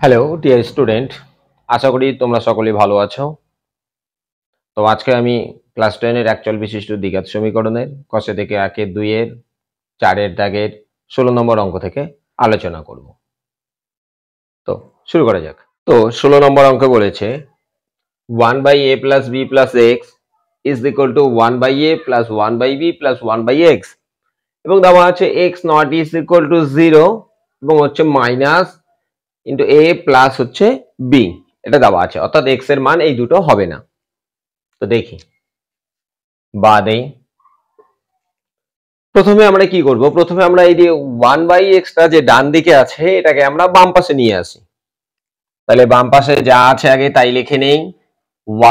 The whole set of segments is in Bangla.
হ্যালো ডিয়ার স্টুডেন্ট, আশা করি তোমরা সকলেই ভালো আছো। তো আজকে আমি ক্লাস 10 এর একচল বিশিষ্ট দ্বিঘাত সমীকরণের কষে থেকে 1 এর 2 এর 4 এর দাগের 16 নম্বর অঙ্ক থেকে আলোচনা করব। তো শুরু করা যাক। তো 16 নম্বর অঙ্কে বলেছে 1/a plus b plus x is equal to 1/a plus 1/b plus 1/x এবং দেওয়া আছে x not is equal to 0 এবং হচ্ছে মাইনাস ইন্টু a প্লাস হচ্ছে b, এটা দেওয়া আছে, অর্থাৎ x এর মান এই দুটো হবে না। তো দেখি বা দেই। প্রথমে আমরা কি করব, প্রথমে আমরা এই যে 1/x টা যে ডান দিকে আছে এটাকে আমরা বাম পাশে নিয়ে আসি। তাহলে বাম পাশে যা আছে আগে তাই লিখে নেই,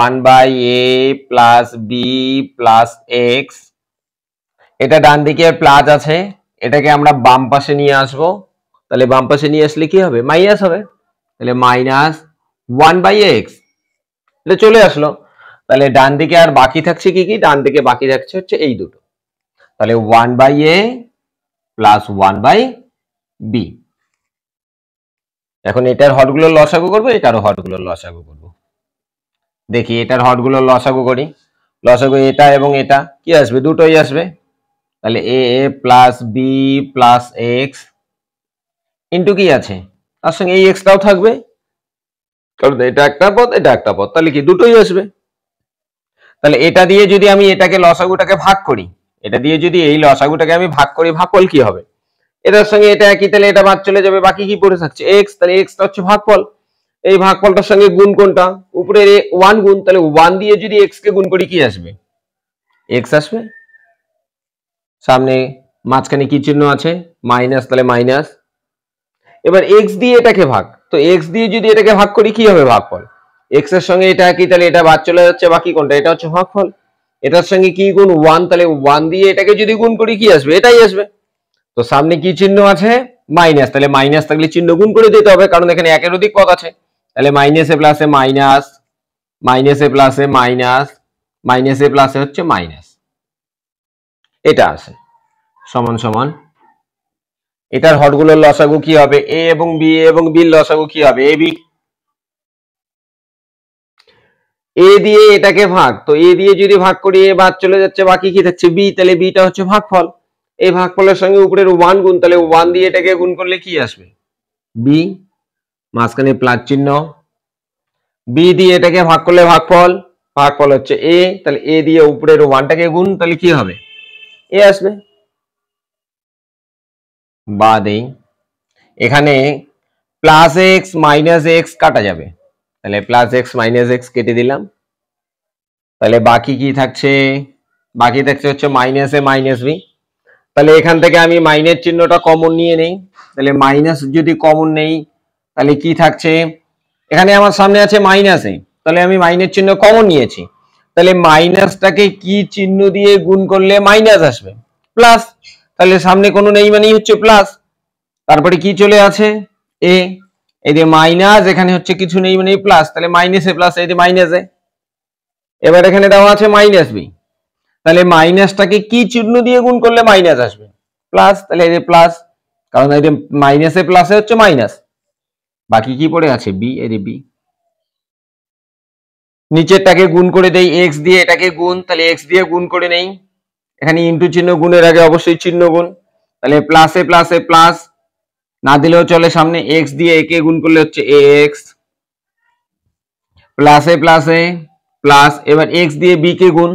1/a plus b plus x, এটা ডান দিকে প্লাস আছে, এটাকে আমরা বাম পাশে নিয়ে আসব। তাহলে বাম পাশে নিয়ে আসলে কি হবে, মাইনাস হবে। তাহলে মাইনাস 1/x, এটা চলে আসলো। তাহলে ডান দিকে আর বাকি থাকছে কি কি, ডান দিকে বাকি থাকছে হচ্ছে এই দুটো। তাহলে 1/a প্লাস 1/b। এখন এটার হরগুলোর লসাগু করবো, এটারও হরগুলোর লসাগু করবো। দেখি এটার হরগুলোর লসাগু করি। লসাগু এটা এবং এটা কি আসবে, দুটোই আসবে। তাহলে a plus b plus x into কি আছে, তার সঙ্গে এই এক্সটাও থাকবে, কারণ এটা একটা পদ এটা একটা পদ, তাহলে কি দুটোই আসবে। তাহলে এটা দিয়ে যদি আমি এটাকে লসাগুটাকে ভাগ করি, এটা দিয়ে যদি এই লসাগুটাকে আমি ভাগ করি, ভাগফল কি হবে, এটার সঙ্গে এটা একই, তাহলে এটা বাদ চলে যাবে, বাকি কি পড়ে থাকছে x, তাহলে x টা হচ্ছে ভাগফল। এই ভাগফলটার সঙ্গে গুণ কোনটা, উপরে 1 গুণ, তাহলে 1 দিয়ে যদি x কে গুণ করি কি আসবে, x আসবে। সামনে মাঝখানে কি চিহ্ন আছে, মাইনাস, তাহলে মাইনাস। এবার x দিয়ে এটাকে ভাগ, তো x দিয়ে যদি এটাকে ভাগ করি কি হবে, ভাগফল। x এর সঙ্গে এটা একই, তাহলে এটা বাদ চলে যাচ্ছে, বাকি কোনটা, এটা হচ্ছে ভাগফল। এটার সঙ্গে কি গুণ, 1, তাহলে 1 দিয়ে এটাকে যদি গুণ করি কি আসবে, এটাই আসবে। তো সামনে কি চিহ্ন আছে, মাইনাস, তাহলে মাইনাস থাকলে চিহ্ন গুণ করে দিতে হবে, কারণ এখানে একের অধিক পদ আছে। তাহলে মাইনাসে প্লাসে মাইনাস, মাইনাসে প্লাসে মাইনাস, মাইনাসে প্লাসে হচ্ছে মাইনাস, এটা আছে সমান সমান। এটার হরগুলোর লসাগু কি হবে, a এবং b, a এবং b এর লসাগু কি হবে, ab। a দিয়ে এটাকে ভাগ, তো a দিয়ে যদি ভাগ করি a বাদ চলে যাচ্ছে, বাকি কি থাকছে b, তাহলে b টা হচ্ছে ভাগফল। এই ভাগফলের সঙ্গে উপরের 1 গুণ, তাহলে 1 দিয়ে এটাকে গুণ করলে কি আসবে, b, মাঝখানে প্লাস চিহ্ন। b দিয়ে এটাকে ভাগ করলে ভাগফল, ভাগফল হচ্ছে a, তাহলে a দিয়ে উপরের 1 টাকে গুণ, তাহলে কি হবে, a আসবে। বা দেই, এখানে প্লাস এক্স মাইনাস এক্স কাটা যাবে, তাহলে প্লাস এক্স মাইনাস এক্স কেটে দিলাম। তাহলে বাকি কি থাকছে, বাকি থাকছে হচ্ছে মাইনাস এ মাইনাস বি। তাহলে এখান থেকে আমি মাইনাস চিহ্নটা কমন নিয়ে নেই, তাহলে মাইনাস যদি কমন নেই তাহলে কি থাকছে, এখানে আমার সামনে আছে মাইনাস এ, তাহলে আমি মাইনাস চিহ্ন কমন নিয়েছি, তাহলে মাইনাসটাকে কি চিহ্ন দিয়ে গুণ করলে মাইনাস আসবে, প্লাস। তাহলে সামনে কোনো নেই মানেই হচ্ছে প্লাস, তারপরে কি চলে আছে এ, এই যে মাইনাস, এখানে হচ্ছে কিছু নেই মানে প্লাস, তাহলে মাইনাস এ প্লাস, এই যে মাইনাস এ। এবার এখানে দেওয়া আছে মাইনাস বি, তাহলে মাইনাসটাকে কি চিহ্ন দিয়ে গুণ করলে মাইনাস আসবে, প্লাস, তাহলে এই যে প্লাস, কারণ এই যে মাইনাসে প্লাসে হচ্ছে মাইনাস। বাকি কি পড়ে আছে বি, এই যে বি। নিচেরটাকে গুণ করে দেই, এক্স দিয়ে এটাকে গুণ, তাহলে এক্স দিয়ে গুণ করে নেই, এখানে ইনটু চিহ্ন, গুণের আগে অবশ্যই চিহ্ন গুণ, তাহলে প্লাসে প্লাসে প্লাস, না দিলেও চলে, সামনে এক্স দিয়ে একে গুণ করলে হচ্ছে এক্স, প্লাসে প্লাসে প্লাস। এবার এক্স দিয়ে বি কে গুণ,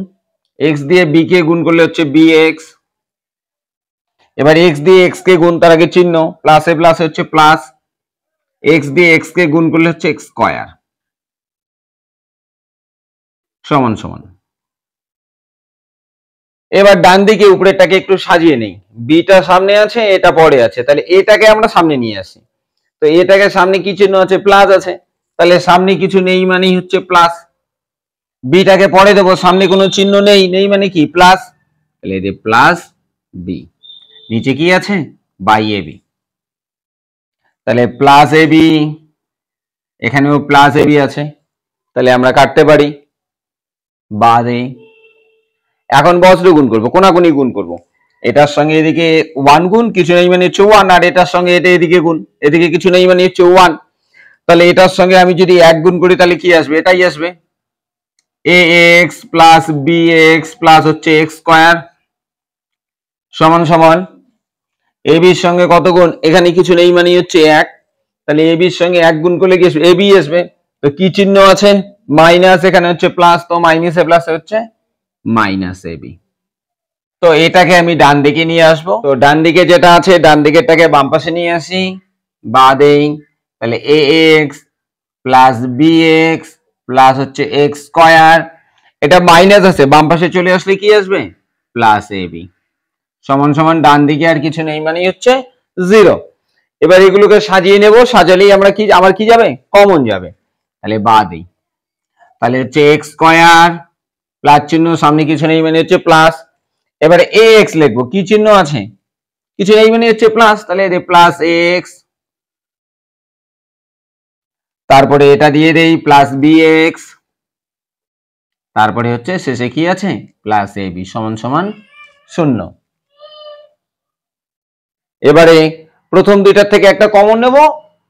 এক্স দিয়ে বি কে গুণ করলে হচ্ছে বি এক্স। এবার এক্স দিয়ে এক্স কে গুণ, তার আগে চিহ্ন, প্লাসে প্লাসে হচ্ছে প্লাস, এক্স দিয়ে এক্স কে গুণ করলে হচ্ছে এক্স স্কয়ার সমান সমান। এবার ডান দিকে উপরেরটাকে একটু সাজিয়ে নেই, বিটা সামনে আছে, এটা পরে আছে, তাহলে এটাকে আমরা সামনে নিয়ে আসি। তো এটাকে সামনে কি চিহ্ন আছে, প্লাস আছে, তাহলে সামনে কিছু নেই মানেই হচ্ছে প্লাস। বিটাকে পরে দেবো, সামনে কোনো চিহ্ন নেই, নেই মানে কি প্লাস, তাহলে এই যে প্লাস বি, নিচে কি আছে বাই এ বি, তাহলে প্লাস এ বি, এখানেও প্লাস এ বি আছে, তাহলে আমরা কাটতে পারি বা দেই। এখন বজ্র গুণ করবো, কোনাকুনি গুণ করবো, এটার সঙ্গে এদিকে 1 গুণ, কিছু নেই মানে হচ্ছে 1, আর এটার সঙ্গে এটা এদিকে গুণ, এদিকে কিছু নেই মানে হচ্ছে 1, তাহলে এটার সঙ্গে আমি যদি 1 গুণ করি তাহলে কি আসবে, এটাই আসবে ax প্লাস bx প্লাস হচ্ছে x স্কয়ার সমান সমান ab এর সঙ্গে কত গুণ, এখানে কিছু নেই মানে হচ্ছে 1, তাহলে ab এর সঙ্গে 1 গুণ করলে কি আসবে, ab আসবে। তো কি চিহ্ন আছে, মাইনাস, এখানে হচ্ছে প্লাস, তো মাইনাসে প্লাসে হচ্ছে মাইনাস ab। তো এটাকে আমি ডান দিকে নিয়ে আসবো, তো ডান দিকে যেটা আছে ডান দিকেরটাকে বাম পাশে নিয়ে আসি বা দেই, তাহলে ax প্লাস bx প্লাস হচ্ছে x স্কয়ার, এটা মাইনাস আছে বাম পাশে চলে আসলে কি আসবে, প্লাস ab সমান সমান ডান দিকে আর কিছু নেই মানে হচ্ছে 0। এবার এগুলোকে সাজিয়ে নেব, সাজালেই আমরা কি, আমার কি যাবে, কমন যাবে, তাহলে বা দেই, তাহলে হচ্ছে x স্কয়ার প্লাস চিহ্ন সামনে কিছু নেই মানে হচ্ছে প্লাস, এবারে ax লিখবো, কি চিহ্ন আছে, কিছু নেই মানে হচ্ছে প্লাস, তাহলে প্লাস x, তারপরে এটা দিয়ে দেই প্লাস bx, তারপরে হচ্ছে শেষে কি আছে, প্লাস ab সমান সমান 0। এবারে প্রথম দুইটার থেকে একটা কমন নেব,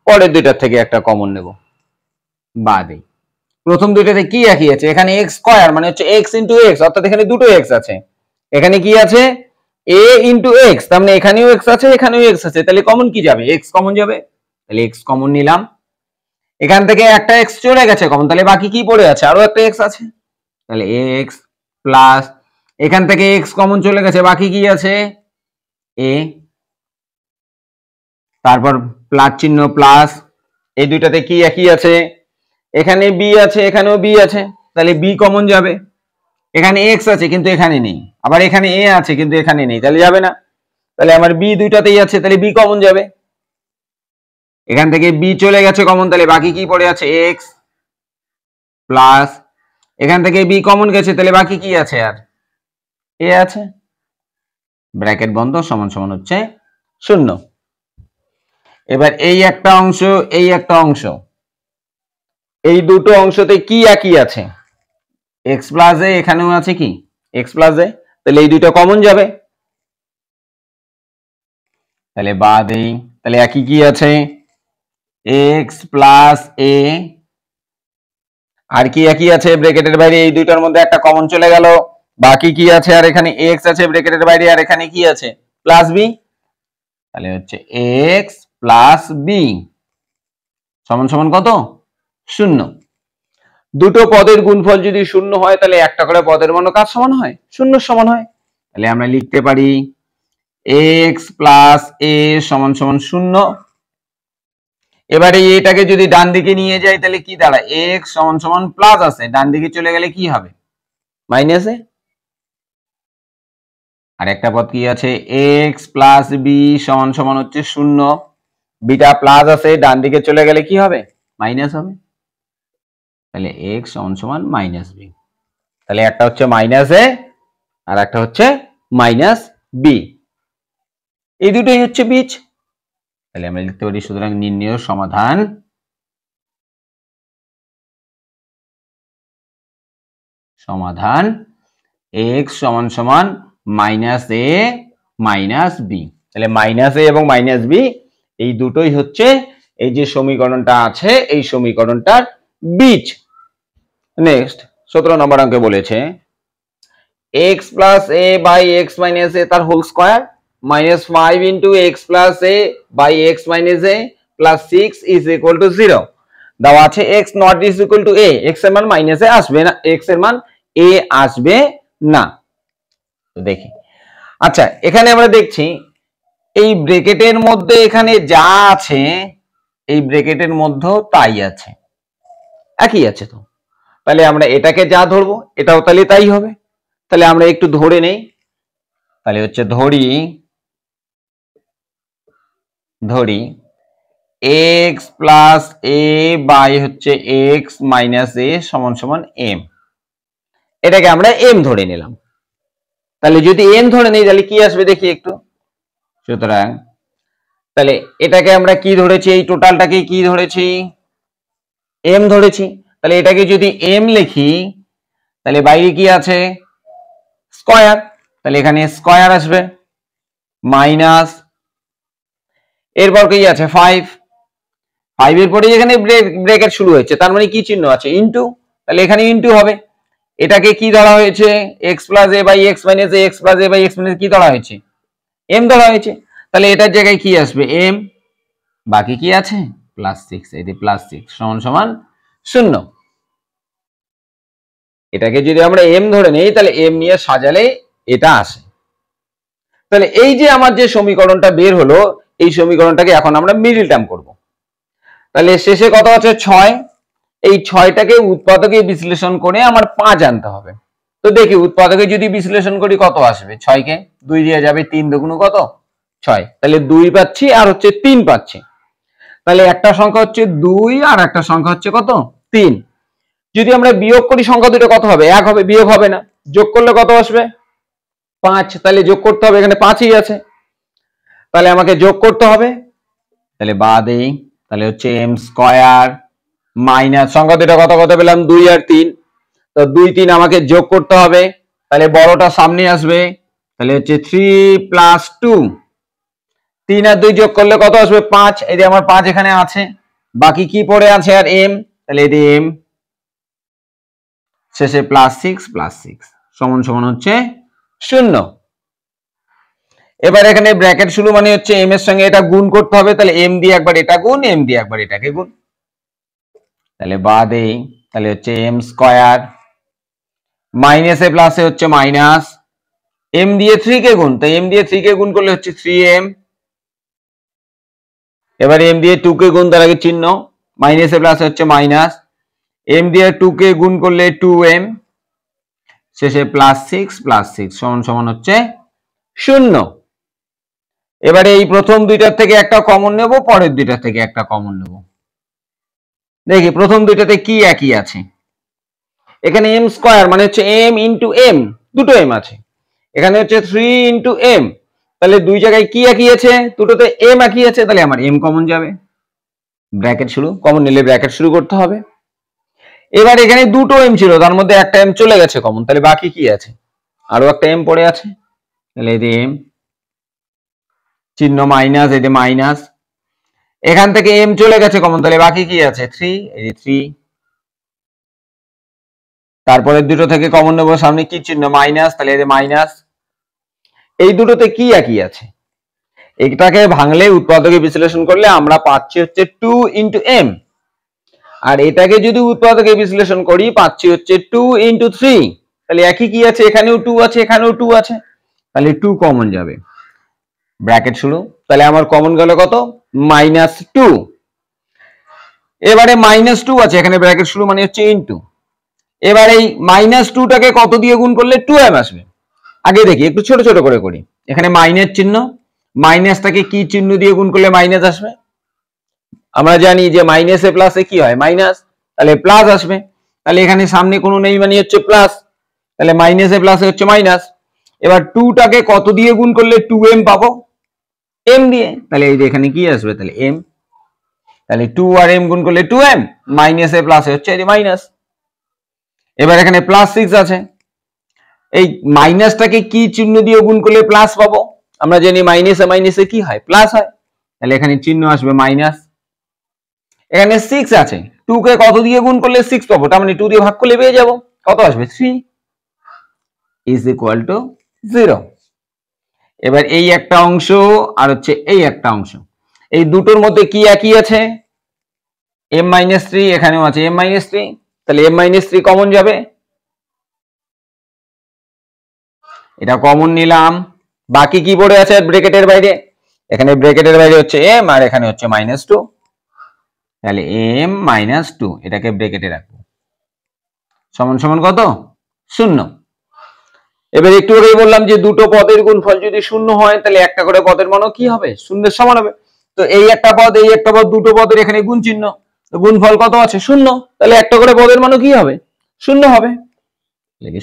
পরের দুইটার থেকে একটা কমন নেব, বাদে প্রথম দুইটাতে কি একই আছে, এখানে x স্কয়ার মানে হচ্ছে x ইনটু x, অর্থাৎ এখানে দুটো x আছে, এখানে কি আছে a ইনটু x, তার মানে এখানেও x আছে এখানেও x আছে, তাহলে কমন কি যাবে, x কমন যাবে, তাহলে x কমন নিলাম, এখান থেকে একটা x চলে গেছে কমন, তাহলে বাকি কি পড়ে আছে, আরো একটা x আছে, তাহলে x প্লাস এখান থেকে x কমন চলে গেছে, বাকি কি আছে a, তারপর প্লাস চিহ্ন প্লাস, এই দুইটাতে কি একই আছে, এখানে b আছে এখানেও b আছে, তাহলে b কমন যাবে, এখানে x আছে কিন্তু এখানে নেই, আবার এখানে a আছে কিন্তু এখানে নেই, তাহলে যাবে না, তাহলে আমার b দুইটাতেই আছে, তাহলে b কমন যাবে, এখান থেকে b চলে গেছে কমন, তাহলে বাকি কি পড়ে আছে x প্লাস এখান থেকে b কমন গেছে, তাহলে বাকি কি আছে আর a আছে, ব্র্যাকেট বন্ধ সমান সমান হচ্ছে 0। এবার এই একটা অংশ এই একটা অংশ, এই দুটো অংশতে কি একই আছে, x প্লাস a, এখানেও আছে কি x প্লাস a, তাহলে এই দুটো কমন যাবে, তাহলে বাদ এই, তাহলে একই কি আছে x প্লাস a, আর কি একই আছে ব্র্যাকেটের বাইরে, এই দুইটার মধ্যে একটা কমন চলে গেল, বাকি কি আছে, আর এখানে x আছে ব্র্যাকেটের বাইরে, আর এখানে কি আছে প্লাস b, তাহলে হচ্ছে x প্লাস b সমান সমান কত 0। দুটো পদের গুণফল যদি 0 হয় তাহলে একটা করে পদের মানও কার সমান হয়, 0 সমান হয়, তাহলে আমরা লিখতে পারি x প্লাস a সমান সমান 0। এবারে এটাকে যদি ডান দিকে নিয়ে যাই তাহলে কি দাঁড়ায়, x সমান সমান প্লাস আছে, ডান দিকে চলে গেলে কি হবে মাইনাস এ, আর একটা পদ কি আছে x প্লাস b সমান সমান হচ্ছে 0, বিটা প্লাস আছে ডান দিকে চলে গেলে কি হবে মাইনাস হবে, তাহলে x সমান সমান মাইনাস b, তাহলে একটা হচ্ছে মাইনাস এ আর একটা হচ্ছে মাইনাস বি, এই দুটোই হচ্ছে বীজ, তাহলে আমরা লিখতে পারি সুতরাং নির্ণেয় সমাধান সমাধান x সমান সমান মাইনাস এ মাইনাস বি, তাহলে মাইনাস এ এবং মাইনাস বি এই দুটোই হচ্ছে এই যে সমীকরণটা আছে এই সমীকরণটার বীজ। নেক্সট 17 নম্বর অঙ্কে বলেছে x plus a by x minus a তার whole square minus 5 into x plus a by x minus a plus 6 is equal to 0, দেওয়া আছে x not is equal to a, x এর মান মাইনাস এ আসবে না, x এর মান a আসবে না, তো দেখি। আচ্ছা এখানে আমরা দেখছি এই ব্র্যাকেটের মধ্যে এখানে যা আছে এই ব্র্যাকেটের মধ্যেও তাই আছে, একই আছে, তো তাহলে আমরা এটাকে যা ধরবো এটাও তাহলে তাই হবে, তাহলে আমরা একটু ধরে নেই, তাহলে হচ্ছে ধরি x প্লাস a বাই হচ্ছে x মাইনাস a সমান সমান m, এটাকে আমরা m ধরে নিলাম, তাহলে যদি m ধরে নিই তাহলে কি আসবে দেখি একটু, সুতরাং তাহলে এটাকে আমরা কি ধরেছি, এই টোটালটাকে কি ধরেছি m ধরেছি, তাহলে এটাকে যদি m লিখি তাহলে বাইরে কি আছে স্কয়ার, তাহলে এখানে স্কয়ার আসবে মাইনাস, এরপর কি আছে 5, 5 এর পরে এখানে ব্র্যাকেট শুরু হয়েছে, তার মানে কি চিহ্ন আছে? ইনটু। তাহলে এখানে ইনটু হবে। এটাকে কি ধরা হয়েছে? x plus a by x minus a, x plus a by x minus কি ধরা হয়েছে? m ধরা হয়েছে। তাহলে এটার জায়গায় কি আসবে? m, বাকি কি আছে? +6। এই যে +6 সমান সমান 0। এটাকে যদি আমরা m ধরে নেই তাহলে m নিয়ে সাজালে এটা আসে। তাহলে এই যে আমার যে সমীকরণটা বের হলো, এই সমীকরণটাকে এখন আমরা মিডল টার্ম করব। তাহলে শেষে কত আছে? 6। এই 6টাকে উৎপাদকে বিশ্লেষণ করে আমার 5 আনতে হবে। তো দেখি উৎপাদকে যদি বিশ্লেষণ করি কত আসবে? 6 কে 2 দিয়ে যাবে, 3 দুগুণ কত? 6। তাহলে 2 পাচ্ছি আর হচ্ছে 3 পাচ্ছি। তাহলে একটা সংখ্যা হচ্ছে 2 আর একটা সংখ্যা হচ্ছে কত? 3। যদি আমরা বিয়োগ করি সংখ্যা দুটো কত হবে? 1 হবে, বিয়োগ হবে না। যোগ করলে কত আসবে? 5। তাহলে যোগ করতে হবে, এখানে 5ই আছে, তাহলে আমাকে যোগ করতে হবে। তাহলে বাদ দেই, তাহলে হচ্ছে m স্কয়ার মাইনাস সংখ্যা দুটো কত কত পেলাম? 2 আর 3। তো 2 3 আমাকে যোগ করতে হবে, তাহলে বড়টা সামনে আসবে, তাহলে হচ্ছে 3 প্লাস 2। 3 আর 2 যোগ করলে কত আসবে? 5। এই যে আমার 5 এখানে আছে, বাকি কি পড়ে আছে? আর m। তাহলে এই যে m শেষে +6 সমান সমান হচ্ছে 0। এবার এখানে ব্র্যাকেট শুরু মানে হচ্ছে m এর সঙ্গে এটা গুণ করতে হবে, তাহলে m দিয়ে একবার এটা গুণ, m দিয়ে একবার এটাকে গুণ। তাহলে বাদ এই, তাহলে হচ্ছে m স্কয়ার মাইনাস এ প্লাসে হচ্ছে মাইনাস, m দিয়ে 3 কে গুণ, তাই m দিয়ে 3 কে গুণ করলে হচ্ছে 3m। এবার m দিয়ে 2 কে গুণ, তার আগে চিহ্ন মাইনাস এ প্লাসে হচ্ছে মাইনাস, m দিয়ে 2 কে গুণ করলে 2m, শেষে +6 সমান সমান হচ্ছে 0। এবারে এই প্রথম দুইটার থেকে একটা কমন নেব, পরের দুইটার থেকে একটা কমন নেব। দেখি প্রথম দুইটাতে কি একই আছে। এখানে m স্কয়ার মানে হচ্ছে m ইনটু m, দুটো m আছে। এখানে হচ্ছে 3 ইনটু m, তাহলে দুই জায়গায় কি একই আছে? দুটোতে m একই আছে, তাহলে আমার m কমন যাবে। ব্র্যাকেট শুরু, কমন নিলে ব্র্যাকেট শুরু করতে হবে। এবার এখানে দুটো m ছিল, তার মধ্যে একটা m চলে গেছে কমন, তাহলে বাকি কি আছে? আরো একটা m পড়ে আছে, তাহলে এই যে m চিহ্ন মাইনাস, এই যে মাইনাস, এখান থেকে m চলে গেছে কমন, তাহলে বাকি কি আছে? 3, এই যে 3। তারপরে দুটো থেকে কমন নেব, সামনে কি চিহ্ন? মাইনাস, তাহলে এই যে মাইনাস। এই দুটোতে কি একই আছে? এটাকে ভাঙলে উৎপাদকে বিশ্লেষণ করলে আমরা পাচ্ছি হচ্ছে 2 ইনটু m, আর এটাকে যদি উৎপাদকে বিশ্লেষণ করি পাচ্ছি হচ্ছে 2 ইনটু 3। তাহলে একই কি আছে? এখানেও 2 আছে, এখানেও 2 আছে, তাহলে 2 কমন যাবে। ব্র্যাকেট শুরু, তাহলে আমার কমন গেল কত? -2। এবারে -2 আছে, এখানে ব্র্যাকেট শুরু মানে হচ্ছে ইনটু। এবার এই -2টাকে কত দিয়ে গুণ করলে 2m আসবে? আগে দেখি, একটু ছোট ছোট করে করি। এখানে মাইনাস চিহ্ন, মাইনাসটাকে কি চিহ্ন দিয়ে গুণ করলে মাইনাস আসবে? আমরা জানি যে মাইনাসে প্লাসে কি হয়? মাইনাস, তাহলে প্লাস আসবে। তাহলে এখানে সামনে কোনো নেই মানে হচ্ছে প্লাস, তাহলে মাইনাসে প্লাসে হচ্ছে মাইনাস। এবার 2টাকে কত দিয়ে গুণ করলে 2m পাবো? m দিয়ে, তাহলে এই যে এখানে কি আসবে? তাহলে m, তাহলে 2 আর m গুণ করলে 2m, মাইনাসে প্লাসে হচ্ছে এই যে মাইনাস। এবার এখানে +6 আছে, এই মাইনাসটাকে কি চিহ্ন দিয়ে গুণ করলে প্লাস পাবো? আমরা জানি মাইনাসে মাইনাসে কি হয়? প্লাস হয়, তাহলে এখানে চিহ্ন আসবে মাইনাস। এখানে 6 আছে, 2 কে কত দিয়ে গুণ করলে 6 পাবো? তার মানে 2 দিয়ে ভাগ করলে পেয়ে যাবো, কত আসবে? 3 ইজ ইকুয়াল টু 0। এবার এই একটা অংশ আর হচ্ছে এই একটা অংশ, এই দুটোর মধ্যে কি একই আছে? m-3, এখানেও আছে m-3, তাহলে m-3 কমন যাবে, এটা কমন নিলাম। বাকি কি পড়ে আছে ব্র্যাকেটের বাইরে? এখানে ব্র্যাকেটের বাইরে হচ্ছে m আর এখানে হচ্ছে -2, তাহলে m-2 এটাকে ব্র্যাকেটে রাখবো, সমান সমান কত? 0। এবার একটু আগেই বললাম যে দুটো পদের গুণফল যদি 0 হয় তাহলে একটা করে পদের মানও কি হবে? 0 সমান হবে। তো এই একটা পদ, এই একটা পদ, দুটো পদের এখানে গুণ চিহ্ন, তো গুণফল কত আছে? 0, তাহলে একটা করে পদের মানও কি হবে? 0 হবে।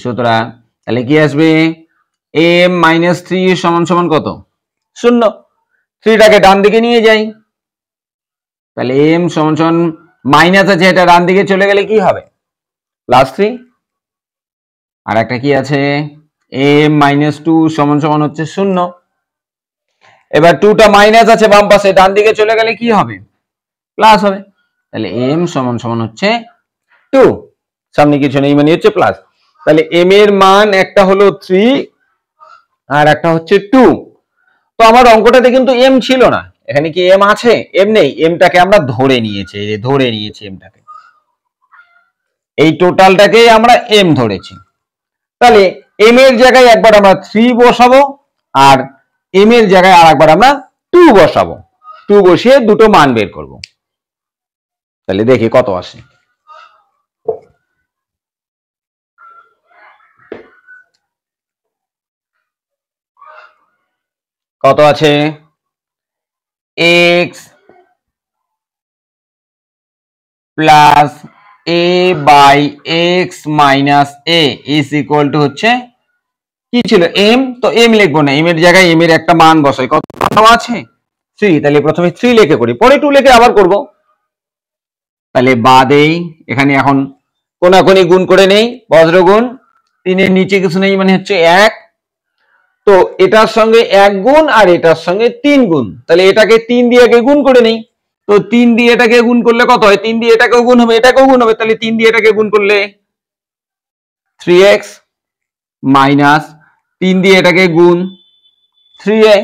সুতরাং তাহলে কি আসবে? m-3 সমান সমান কত? 0। 3টাকে ডান দিকে নিয়ে যাই, তাহলে m সমান সমান মাইনাস আছে, এটা ডান দিকে চলে গেলে কি হবে? +3। আর একটা কি আছে? m-2 সমান সমান হচ্ছে 0। এবার 2টা মাইনাস আছে বাম পাশে, ডান দিকে চলে গেলে কি হবে? প্লাস হবে। তাহলে m সমান সমান হচ্ছে 2, সামনে কিছু নেই মানে হচ্ছে প্লাস। তাহলে m এর মান একটা হলো 3 আর একটা হচ্ছে 2। তো আমার অঙ্কটাতে কিন্তু m ছিল না, এখানে কি m আছে? m নেই, mটাকে আমরা ধরে নিয়েছি, mটাকে, এই টোটালটাকেই আমরা m ধরেছি। তাহলে m এর জায়গায় একবার আমরা 3 বসাবো আর m এর জায়গায় আরেকবার আমরা 2 বসাবো। 2 বসিয়ে দুটো মান বের করব। তাহলে দেখি কত আসে। কত আছে? x plus a by x minus a is equal to হচ্ছে কি ছিল? m। তো m লিখবো না, m এর জায়গায় m এর একটা মান বসাই। কত আছে? 3। তাহলে প্রথমে 3 লিখে করি, পরে 2 লিখে আবার করব। তাহলে বাদেই এখানে এখন কোনাকুনি গুণ করে নেই, বজ্রগুণ। 3 এর নিচে কিছু নেই মানে হচ্ছে 1। তো এটার সঙ্গে 1 গুণ আর এটার সঙ্গে 3 গুণ, তাহলে এটাকে 3 দিয়ে আগে গুণ করে নেই। তো 3 দিয়ে এটাকে গুণ করলে কত হয়? 3 দিয়ে এটাকেও গুণ হবে, এটাকেও গুণ হবে। তাহলে 3 দিয়ে এটাকে গুণ করলে 3x মাইনাস 3 দিয়ে এটাকে গুণ 3a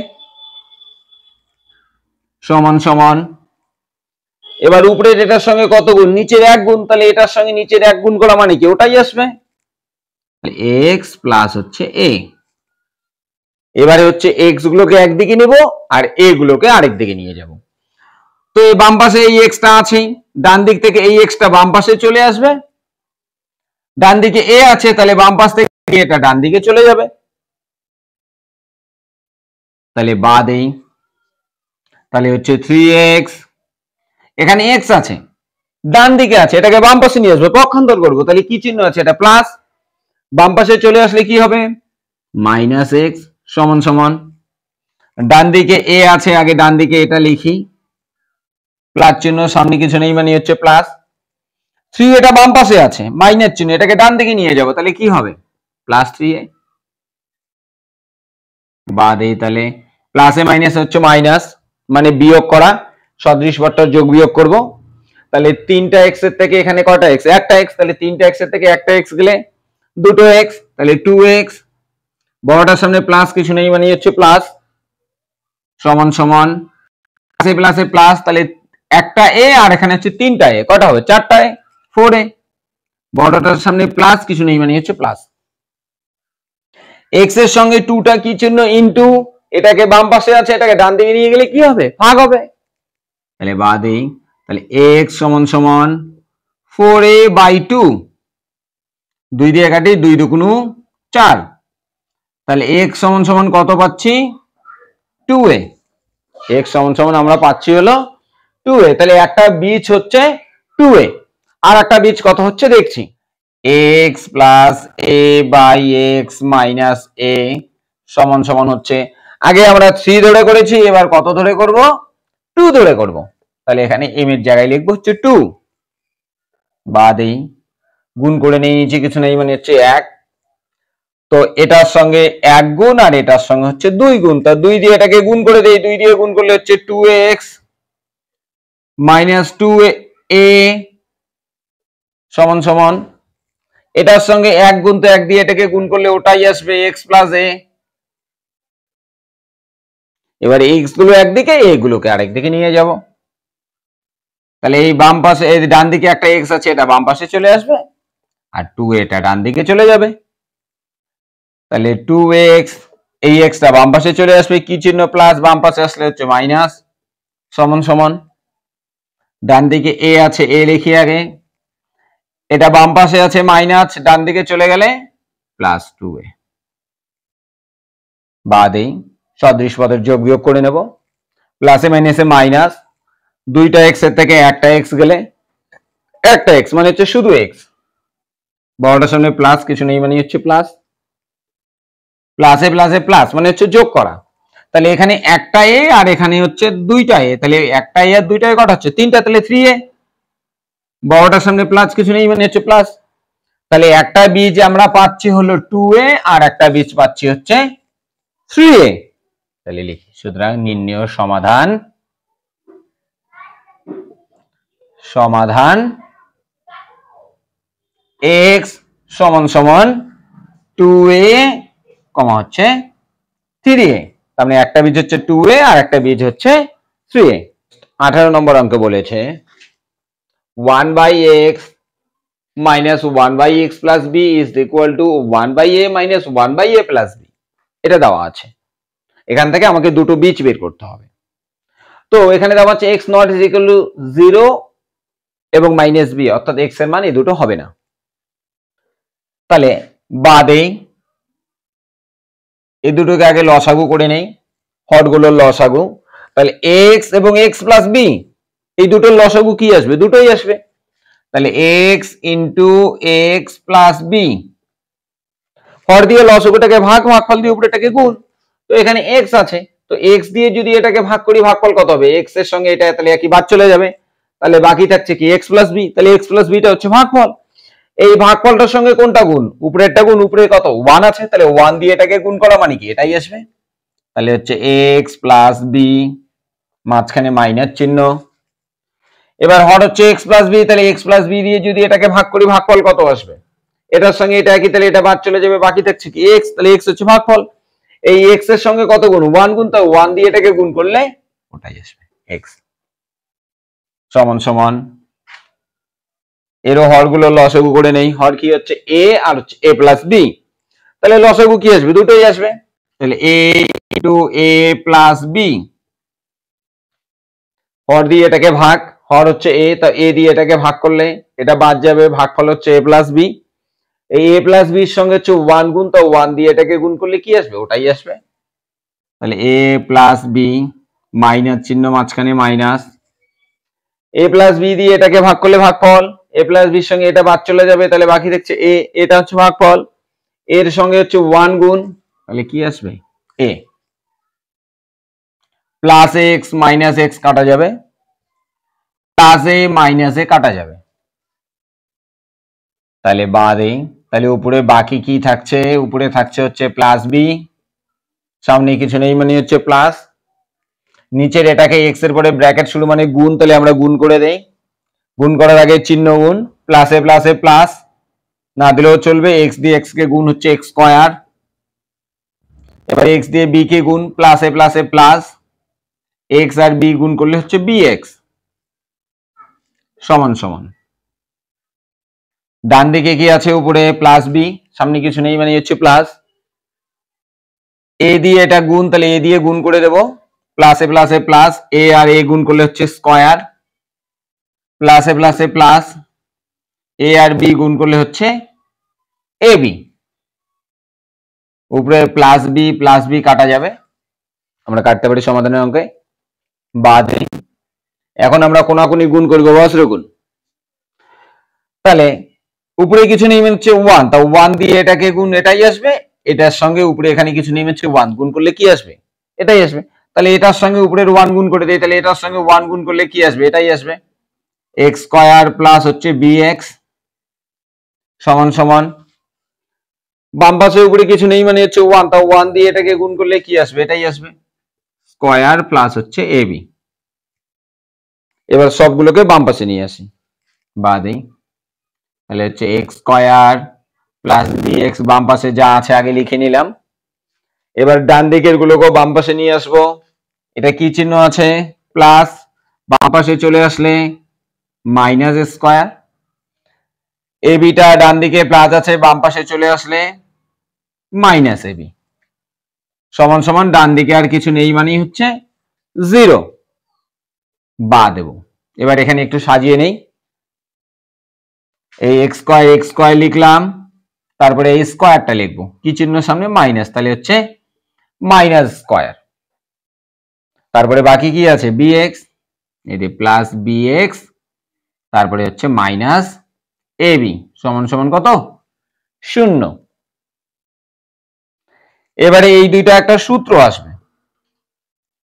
সমান সমান, এবার উপরের এটার সঙ্গে কত গুণ? নিচের 1 গুণ। তাহলে এটার সঙ্গে নিচের 1 গুণ করা মানে কি? ওটাই আসবে। x প্লাস হচ্ছে a। এবারে হচ্ছে x গুলোকে একদিকে নেব আর a গুলোকে আরেক দিকে নিয়ে যাব। তো এই বাম পাশে এই x টা আছেই, ডান দিক থেকে এই x টা বাম পাশে চলে আসবে। ডান দিকে a আছে, তাহলে বাম পাশ থেকে এটা ডান দিকে চলে যাবে। তাহলে বাদ এই, তাহলে হচ্ছে 3x, এখানে x আছে, ডান দিকে আছে, এটাকে বাম পাশে নিয়ে আসবে, পক্ষান্তর করব। তাহলে কি চিহ্ন আছে? এটা প্লাস, বাম পাশে চলে আসলে কি হবে? মাইনাস x সমান সমান, ডান দিকে a আছে, আগে ডান দিকে এটা লিখি, প্লাস চিহ্ন, সামনে কিছু নেই মানে হচ্ছে প্লাস। 3 এটা বাম পাশে আছে, মাইনাস চিহ্ন, এটাকে ডান দিকে নিয়ে যাব, তাহলে কি হবে? Plus 3a। বাদ এই, তাহলে প্লাসে মাইনাস হচ্ছে মাইনাস, মানে বিয়োগ করা, সদৃশ ভট্টার যোগ বিয়োগ করব। তাহলে 3টা x এর থেকে এখানে কয়টা x? একটা x। তাহলে 3টা x এর থেকে একটা x গেলে দুটো x, তাহলে 2x, বড়টার সামনে প্লাস কিছু নেই মানে হচ্ছে প্লাস, সমান সমান প্লাসে প্লাসে প্লাস। তাহলে একটা a আর এখানে হচ্ছে 3টা a, কয়টা হবে? 4টা a, 4a। বড়টার সামনে প্লাস কিছু নেই মানে হচ্ছে প্লাস। x এর সঙ্গে 2টা কি চিহ্ন? ইনটু, এটাকে বাম পাশে আছে, এটাকে ডান দিকে নিয়ে গেলে কি হবে? ভাগ হবে। তাহলে বাদেই, তাহলে x সমান সমান 4a বাই 2, 2 দিয়ে কাটি, 2 দুগুণ 4। তাহলে x সমান সমান কত পাচ্ছি? 2a। x সমান সমান আমরা পাচ্ছি হলো 2a। তাহলে একটা বীজ হচ্ছে 2a, আর একটা বীজ কত হচ্ছে দেখছি। x plus a by x minus a সমান সমান হচ্ছে, আগে আমরা 3 ধরে করেছি, এবার কত ধরে করব? 2 ধরে করব। তাহলে এখানে m এর জায়গায় লিখবো হচ্ছে 2। বাদেই, গুণ করে নেই, নিচে কিছু নেই মানে হচ্ছে 1। তো এটার সঙ্গে 1 গুণ আর এটার সঙ্গে হচ্ছে 2 গুণ, তা 2 দিয়ে এটাকে গুণ করে দেই, 2 দিয়ে গুণ করলে হচ্ছে 2x মাইনাস 2a সমান সমান, এটার সঙ্গে 1 গুণ, তো 1 দিয়ে এটাকে গুণ করলে ওটাই আসবে x প্লাস a। এবার x গুলো একদিকে, a গুলোকে আরেক দিকে নিয়ে যাব। তাহলে এই বাম পাশে, এই ডান দিকে একটা x আছে, এটা বাম পাশে চলে আসবে, আর 2a এটা ডান দিকে চলে যাবে। তাহলে 2x, এই x টা বাম পাশে চলে আসবে, কি চিহ্ন? প্লাস, বাম পাশে আসলে হচ্ছে মাইনাস, সমান সমান, ডান দিকে a আছে, a লিখি আগে, এটা বাম পাশে আছে মাইনাস, ডান দিকে চলে গেলে প্লাস 2a। বাদেই সদৃশ পদের যোগ বিয়োগ করে নেব, প্লাসে মাইনাসে মাইনাস, 2টা x এর থেকে একটা x গেলে একটা x মানে হচ্ছে শুধু x, বড়টার সামনে প্লাস কিছু নেই মানে হচ্ছে প্লাস, প্লাসে প্লাসে প্লাস মানে হচ্ছে যোগ করা। তাহলে এখানে একটা a আর এখানে হচ্ছে 2টা a, তাহলে একটা a আর 2টা a কত হচ্ছে? 3টা, তাহলে 3a। বড়টার সামনে প্লাস কিছু নেই মানে হচ্ছে প্লাস। তাহলে একটা বীজ আমরা পাচ্ছি হলো 2a আর একটা বীজ পাচ্ছি হচ্ছে 3a। তাহলে লিখি, সুতরাং নির্ণেয় সমাধান সমাধান x সমান সমান 2a কমা হচ্ছে 3a। তার মানে একটা বীজ হচ্ছে 2a আর একটা বীজ হচ্ছে 3a। 18 নম্বর অঙ্ক বলেছে 1/x minus 1/x plus b is equal to 1/a minus 1/a plus b। এটা দেওয়া আছে, এখান থেকে আমাকে দুটো বীজ বের করতে হবে। তো এখানে দেওয়া আছে x not is equal to 0 এবং মাইনাস b, অর্থাৎ x এর মান এই দুটো হবে না। তাহলে বাদে এই দুটোকে আগে লসাগু করে নেই, হরগুলোর লসাগু। তাহলে x এবং x প্লাস b এই দুটোর লসাগু কি আসবে? দুটোই আসবে। তাহলে x into x plus b, হর দিয়ে লসাগুটাকে ভাগফল দিয়ে উপরেটাকে গুণ। তো এখানে x আছে, তো x দিয়ে যদি এটাকে ভাগ করি ভাগফল কত হবে? x এর সঙ্গে এটা তাহলে একই বাদ চলে যাবে, তাহলে বাকি থাকছে কি x প্লাস বি। তাহলে x প্লাস বিটা হচ্ছে ভাগফল। এই ভাগফলটার সঙ্গে কোনটা গুণ? উপরেরটা গুণ। উপরে কত? 1 আছে, তাহলে 1 দিয়ে এটাকে গুণ করা মানে কি এটাই আসবে। তাহলে হচ্ছে x প্লাস বি, মাঝখানে মাইনাস চিহ্ন। এবার হর হচ্ছে x প্লাস বি, তাহলে x প্লাস বি দিয়ে যদি এটাকে ভাগ করি ভাগফল কত আসবে? এটার সঙ্গে এটা একই, তাহলে এটা বাদ চলে যাবে, বাকি থাকছে কি x। তাহলে x হচ্ছে ভাগফল। এই x এর সঙ্গে কত গুণ? 1 গুণ, তাই 1 দিয়ে এটাকে গুণ করলে ওটাই আসবে x সমান সমান। এরও হরগুলো লসাগু করে নেই। হর কি হচ্ছে a আর হচ্ছে a প্লাস বি, তাহলে লসাগু কি আসবে? দুটোই আসবে। তাহলে a into a plus b, হর দিয়ে এটাকে ভাগ, হর হচ্ছে a, তা a দিয়ে এটাকে ভাগ করলে এটা বাদ যাবে, ভাগফল হচ্ছে a প্লাস বি। এই a প্লাস বির সঙ্গে হচ্ছে 1 গুণ, তো 1 দিয়ে এটাকে গুণ করলে কি আসবে? ওটাই আসবে। তাহলে a প্লাস বি, মাইনাস চিহ্ন মাঝখানে মাইনাস, a প্লাস বি দিয়ে এটাকে ভাগ করলে ভাগফল, a প্লাস বির সঙ্গে এটা বাদ চলে যাবে, তাহলে বাকি থাকছে a, এটা হচ্ছে ভাগফল। এর সঙ্গে হচ্ছে 1 গুণ, তাহলে কি আসবে? a plus x minus x কাটা যাবে, প্লাস এ মাইনাস এ কাটা যাবে, তাহলে বাদে। তাহলে উপরে বাকি কি থাকছে? উপরে থাকছে হচ্ছে প্লাস বি, সামনে কিছু নেই মানে হচ্ছে প্লাস। নিচের এটাকে এক্স এর পরে ব্র্যাকেট শুরু মানে গুণ, তাহলে আমরা গুণ করে দেই। গুণ করার আগে চিহ্ন গুণ, প্লাসে প্লাসে প্লাস, না দিলেও চলবে। এক্স দিয়ে এক্স কে গুণ হচ্ছে এক্স স্কয়ার। এবার এক্স দিয়ে বি কে গুণ, প্লাসে প্লাসে প্লাস, এক্স আর বি গুণ করলে হচ্ছে বি এক্স সমান সমান। ডান দিকে কি আছে? উপরে প্লাস বি, সামনে কিছু নেই মানে হচ্ছে প্লাস। এ দিয়ে এটা গুণ, তাহলে এ দিয়ে গুণ করে দেব, প্লাসে প্লাসে প্লাস, এ আর এ গুণ করলে হচ্ছে স্কয়ার, প্লাসে প্লাসে প্লাস, এ আর বি গুণ করলে হচ্ছে এ বি। উপরে প্লাস বি কাটা যাবে, আমরা কাটতে পারি সমাধানের অঙ্কে বাদে। এখন আমরা কোনাকুনি গুণ করবো, বজ্র গুণ। তাহলে উপরে কিছু নেই মানে হচ্ছে 1, তা 1 দিয়ে এটাকে গুণ, এটাই আসবে। এটার সঙ্গে উপরে এখানে কিছু নেই মানে হচ্ছে 1 গুণ করলে কি আসবে? এটাই আসবে। তাহলে এটার সঙ্গে উপরের 1 গুণ করে দেই, তাহলে এটার সঙ্গে 1 গুণ করলে কি আসবে? এটাই আসবে। এক্স স্কয়ার প্লাস হচ্ছে বি এক্স সমান সমান। বাম পাশে উপরে কিছু নেই মানে হচ্ছে 1, তা 1 দিয়ে এটাকে গুণ করলে কি আসবে? এটাই আসবে, স্কয়ার প্লাস হচ্ছে এ বি। এবার সবগুলোকে বাম পাশে নিয়ে আসি বাদেই, তাহলে হচ্ছে x square plus b x বাম পাশে যা আছে আগে লিখে নিলাম। এবার ডান দিকের গুলোকে বাম পাশে নিয়ে আসবো। এটা কি চিহ্ন আছে? প্লাস, বাম পাশে চলে আসলে মাইনাস স্কয়ার। এ বিটা ডান দিকে প্লাস আছে, বাম পাশে চলে আসলে মাইনাস এ বি সমান সমান। ডান দিকে আর কিছু নেই মানে হচ্ছে 0 বা দেব। এবার এখানে একটু সাজিয়ে নেই, এই এক্স স্কয়ার লিখলাম, তারপরে এই স্কয়ারটা লিখবো, কি চিহ্ন সামনে? মাইনাস, তাহলে হচ্ছে মাইনাস স্কয়ার। তারপরে বাকি কি আছে? বিএক্স, এই যে প্লাস বিএক্স, তারপরে হচ্ছে মাইনাস এ বি সমান সমান কত? 0। এবারে এই দুইটা একটা সূত্র আসবে।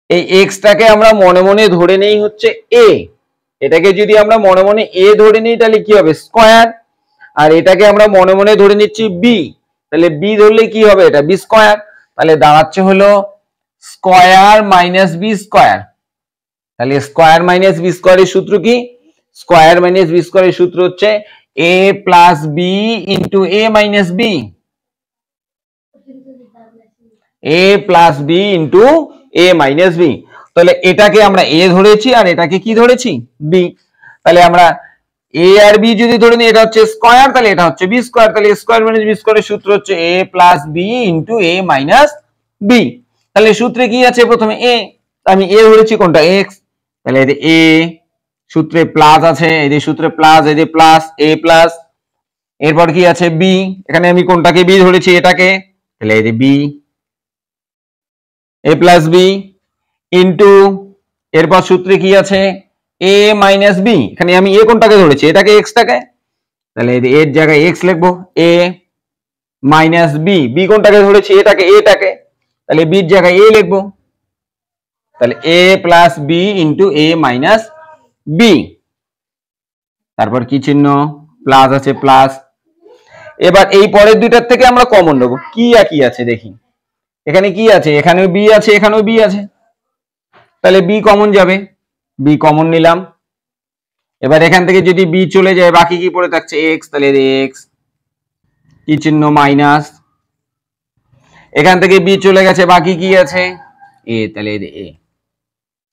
এই এক্সটাকে আমরা মনে মনে ধরে নেই হচ্ছে এ, এটাকে যদি আমরা মনে মনে এ ধরে নিই তাহলে কি হবে? স্কয়ার। আর এটাকে আমরা মনে মনে ধরে নিচ্ছি বি, তাহলে বি ধরলে কি হবে? এটা বি স্কয়ার। তাহলে দাঁড়াচ্ছে হলো স্কয়ার মাইনাস বি স্কয়ার। তাহলে স্কয়ার মাইনাস বি স্কয়ারের সূত্র কি? স্কয়ার মাইনাস বি স্কয়ারের সূত্র হচ্ছে a plus b into a minus b, a plus b into a minus b. তাহলে এটাকে আমরা a ধরেছি আর এটাকে কি ধরেছি, b। তাহলে আমরা a আর b যদি ধরে নিই, এটা হচ্ছে স্কয়ার, তাহলে এটা হচ্ছে b স্কয়ার। তাহলে স্কয়ার মাইনাস বি স্কয়ারের সূত্র হচ্ছে a plus b into a minus b. তাহলে সূত্রে কি আছে, প্রথমে a, আমি a ধরেছি কোনটা, x। তাহলে এই যে a সূত্রে প্লাস আছে, এই যে সূত্রে প্লাস, এই যে প্লাস a প্লাস, এরপর কি আছে b, এখানে আমি কোনটাকে b ধরেছি, এটাকে, তাহলে এই যে b a plus b into, এরপর সূত্রে কি আছে a মাইনাস b, এখানে আমি a কোনটাকে ধরেছি, এটাকে x টাকে, তাহলে এই যে এর জায়গায় x লিখবো, a মাইনাস b, b কোনটাকে ধরেছি, এটাকে, a টাকে, তাহলে b এর জায়গায় a লিখবো, তাহলে a plus b into a minus b। তারপর কি চিহ্ন, প্লাস আছে, প্লাস। এবার এই পরের দুইটার থেকে আমরা কমন নেব, কি একই আছে দেখি, এখানে কি আছে, এখানেও বি আছে, এখানেও বি আছে, তাহলে বি কমন যাবে, বি কমন নিলাম। এবার এখান থেকে যদি বি চলে যায়, বাকি কি পড়ে থাকছে এক্স, তাহলে এক্স, কি চিহ্ন, মাইনাস। এখান থেকে বি চলে গেছে, বাকি কি আছে এ, তাহলে এ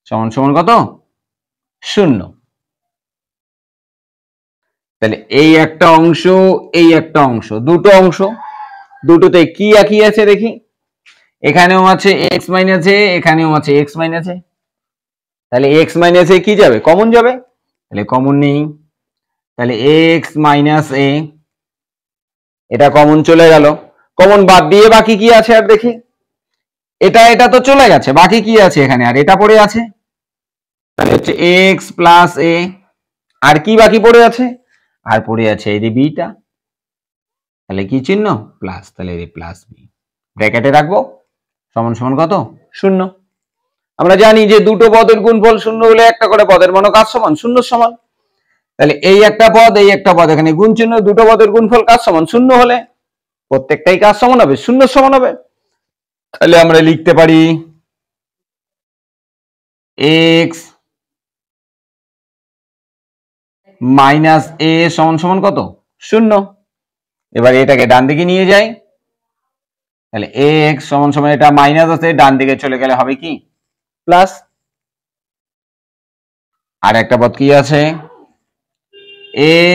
সমান সমান কত, 0। তাহলে এই একটা অংশ, এই একটা অংশ, দুটো অংশ, দুটোতে কি একই আছে দেখি, এখানেও আছে এক্স মাইনাস এ, এখানেও আছে এক্স মাইনাস এ, তাহলে এক্স মাইনাস এ কি যাবে, কমন যাবে, তাহলে কমন নেই, তাহলে এক্স মাইনাস এ, এটা কমন চলে গেল। কমন বাদ দিয়ে বাকি কি আছে আর দেখি, এটা এটা তো চলে গেছে, বাকি কি আছে এখানে, আর এটা পড়ে আছে, তাহলে হচ্ছে এক্স প্লাস এ, আর কি বাকি পড়ে আছে, আর পড়ে আছে এই যে বিটা, তাহলে কি চিহ্ন, প্লাস, তাহলে এই প্লাস বি ব্র্যাকেটে রাখবো, সমান সমান কত, 0। আমরা জানি যে দুটো পদের গুণফল 0 হলে একটা করে পদের মান কার সমান, 0 সমান। তাহলে এই একটা পদ, এই একটা পদ, এখানে গুণ চিহ্ন, দুটো পদের গুণফল কার সমান, 0 হলে প্রত্যেকটাই কার সমান হবে, 0 সমান হবে। তাহলে আমরা লিখতে পারি x মাইনাস a সমান সমান কত, 0। এবার এটাকে ডান দিকে নিয়ে যাই, তাহলে x সমান সমান, এটা মাইনাস আছে, ডান দিকে চলে গেলে হবে কি, প্লাস। আর একটা পদ কি আছে,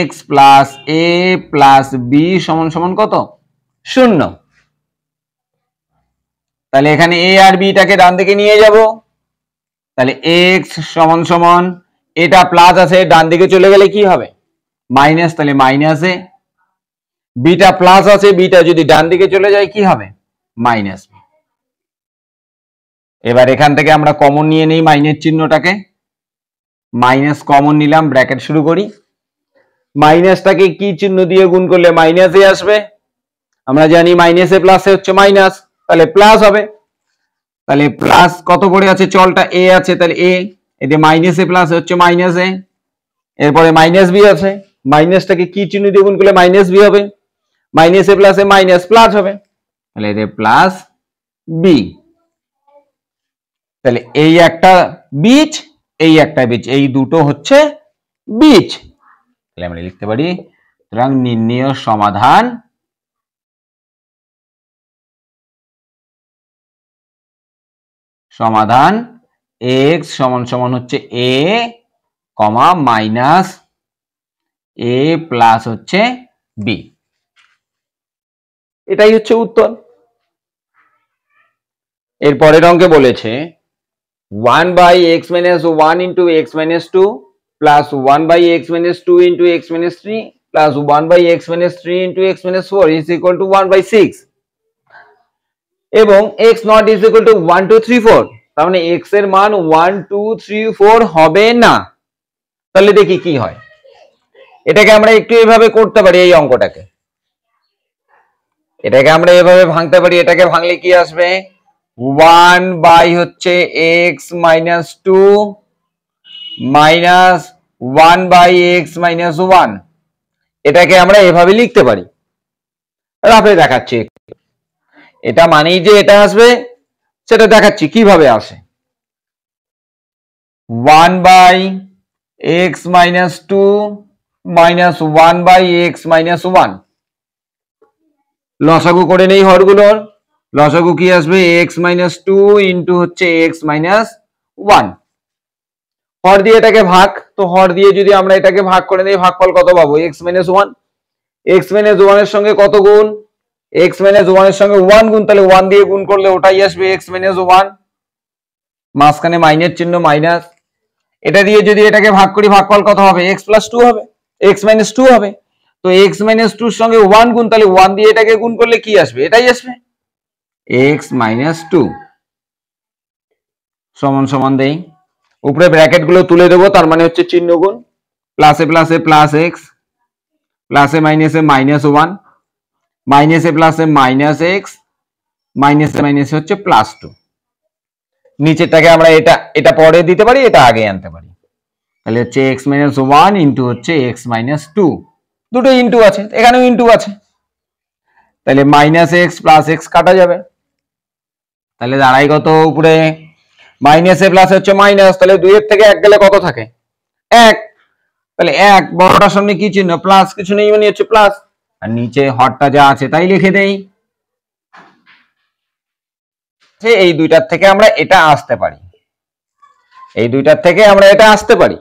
x plus a plus b সমান সমান কত, 0। তাহলে এখানে a আর b টাকে ডান দিকে নিয়ে যাব, তাহলে x সমান সমান, এটা প্লাস আছে, ডান দিকে চলে গেলে কি হবে, মাইনাস, তাহলে মাইনাস এ, বিটা প্লাস আছে, বিটা যদি ডান দিকে চলে যায় কি হবে, মাইনাস। এবার এখান থেকে আমরা কমন নিয়ে নেই মাইনাস চিহ্নটাকে, মাইনাস কমন নিলাম, ব্র্যাকেট শুরু করি, মাইনাসটাকে কি চিহ্ন দিয়ে গুণ করলে মাইনাস এ আসবে, আমরা জানি মাইনাস এ প্লাস এ হচ্ছে মাইনাস, তাহলে প্লাস হবে। তাহলে প্লাস কত পড়ে আছে, চলটা এ আছে, তাহলে এ, এতে মাইনাস এ প্লাস হচ্ছে মাইনাস এ, এরপরে মাইনাস বি আছে, মাইনাসটাকে কি চিহ্ন দিয়ে গুণ করলে মাইনাস বি হবে, minus a plus A minus plus হবে, তাহলে এতে প্লাস বি। তাহলে এই একটা বীজ, এই একটা বীজ, এই দুটো হচ্ছে বীজ। তাহলে আমরা লিখতে পারি, সুতরাং নির্ণেয় সমাধান সমাধান x সমান সমান হচ্ছে a comma minus a plus হচ্ছে b, এটাই হচ্ছে উত্তর। এর পরের অঙ্কে বলেছে 1/x minus 1 into x minus 2 plus 1/x minus 2 into x minus 3 plus 1/x minus 3 into x minus 4 is equal to 1/6 এবং x not is equal to 1 2 3 4, তার মানে x এর মান 1 2 3 4 হবে না। তাহলে দেখি কি হয়, এটাকে আমরা একটু এভাবে করতে পারি, এই অঙ্কটাকে এটাকে আমরা এভাবে ভাঙতে পারি, এটাকে ভাঙলে কি আসবে, 1 বাই হচ্ছে x minus 2 minus 1 by x minus 1, এটাকে আমরা এভাবে লিখতে পারি, রাফে দেখাচ্ছি। এটা মানেই যে এটা আসবে সেটা দেখাচ্ছি কিভাবে আসে, 1 by x minus 2 minus 1 by x minus 1 লসাগু করে নেই হরগুলোর লসাগু কি আসবে x minus 2 ইন্টু হচ্ছে x minus 1 হর দিয়ে এটাকে ভাগ তো হর দিয়ে যদি আমরা এটাকে ভাগ করে দেই ভাগফল কত পাবো x minus 1 x minus 1 এর সঙ্গে কত গুণ x minus 1 এর সঙ্গে 1 গুণ তাহলে 1 দিয়ে গুণ করলে ওটাই আসবে x minus 1 মাঝখানে মাইনাস চিহ্ন মাইনাস এটা দিয়ে যদি এটাকে ভাগ করি ভাগফল কত হবে x plus 2 হবে x minus 2 হবে তো x minus 2 এর সঙ্গে 1 গুণ তাহলে 1 দিয়ে এটাকে গুণ করলে কি আসবে এটাই আসবে x minus 2 সমান সমান দেই উপরে ব্র্যাকেট গুলো তুলে দেবো তার মানে হচ্ছে চিহ্ন গুণ প্লাসে প্লাসে প্লাস x প্লাসে মাইনাসে মাইনাস 1 মাইনাসে প্লাসে মাইনাস x মাইনাসে মাইনাসে হচ্ছে প্লাস 2 নিচেরটাকে আমরা এটা পরে দিতে পারি এটা আগে আনতে পারি তাহলে হচ্ছে x minus 1 ইন্টু হচ্ছে x minus 2 দুটো ইন্টু আছে এখানেও ইন্টু আছে তাহলে মাইনাস x প্লাস x কাটা যাবে তাহলে দাঁড়াই কত উপরে মাইনাসে প্লাস হচ্ছে মাইনাস তাহলে 2 এর থেকে 1 গেলে কত থাকে 1 তাহলে 1 বড়টার সামনে কি চিহ্ন প্লাস কিছু নেই মানে হচ্ছে প্লাস আর নিচে হরটা যা আছে তাই লিখে দেই এই দুইটার থেকে আমরা এটা আসতে পারি এই দুইটার থেকে আমরা এটা আসতে পারি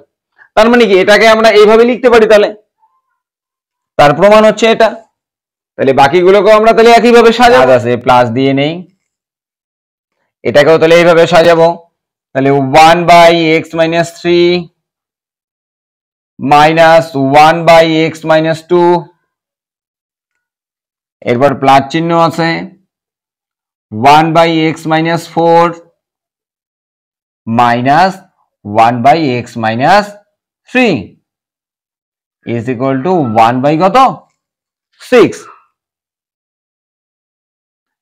তার মানে কি এটাকে আমরা এইভাবে লিখতে পারি তাহলে তার প্রমাণ হচ্ছে এটা তাহলে বাকিগুলোকেও আমরা তাহলে একইভাবে সাজাবো আছে প্লাস দিয়ে নেই এটাকেও তাহলে এইভাবে সাজাবো তাহলে 1 by x minus 3 minus 1 by x minus 2 এরপর প্লাস চিহ্ন আছে 1 by x minus 4 minus 1 by x minus 3 is equal to 1 by কত 6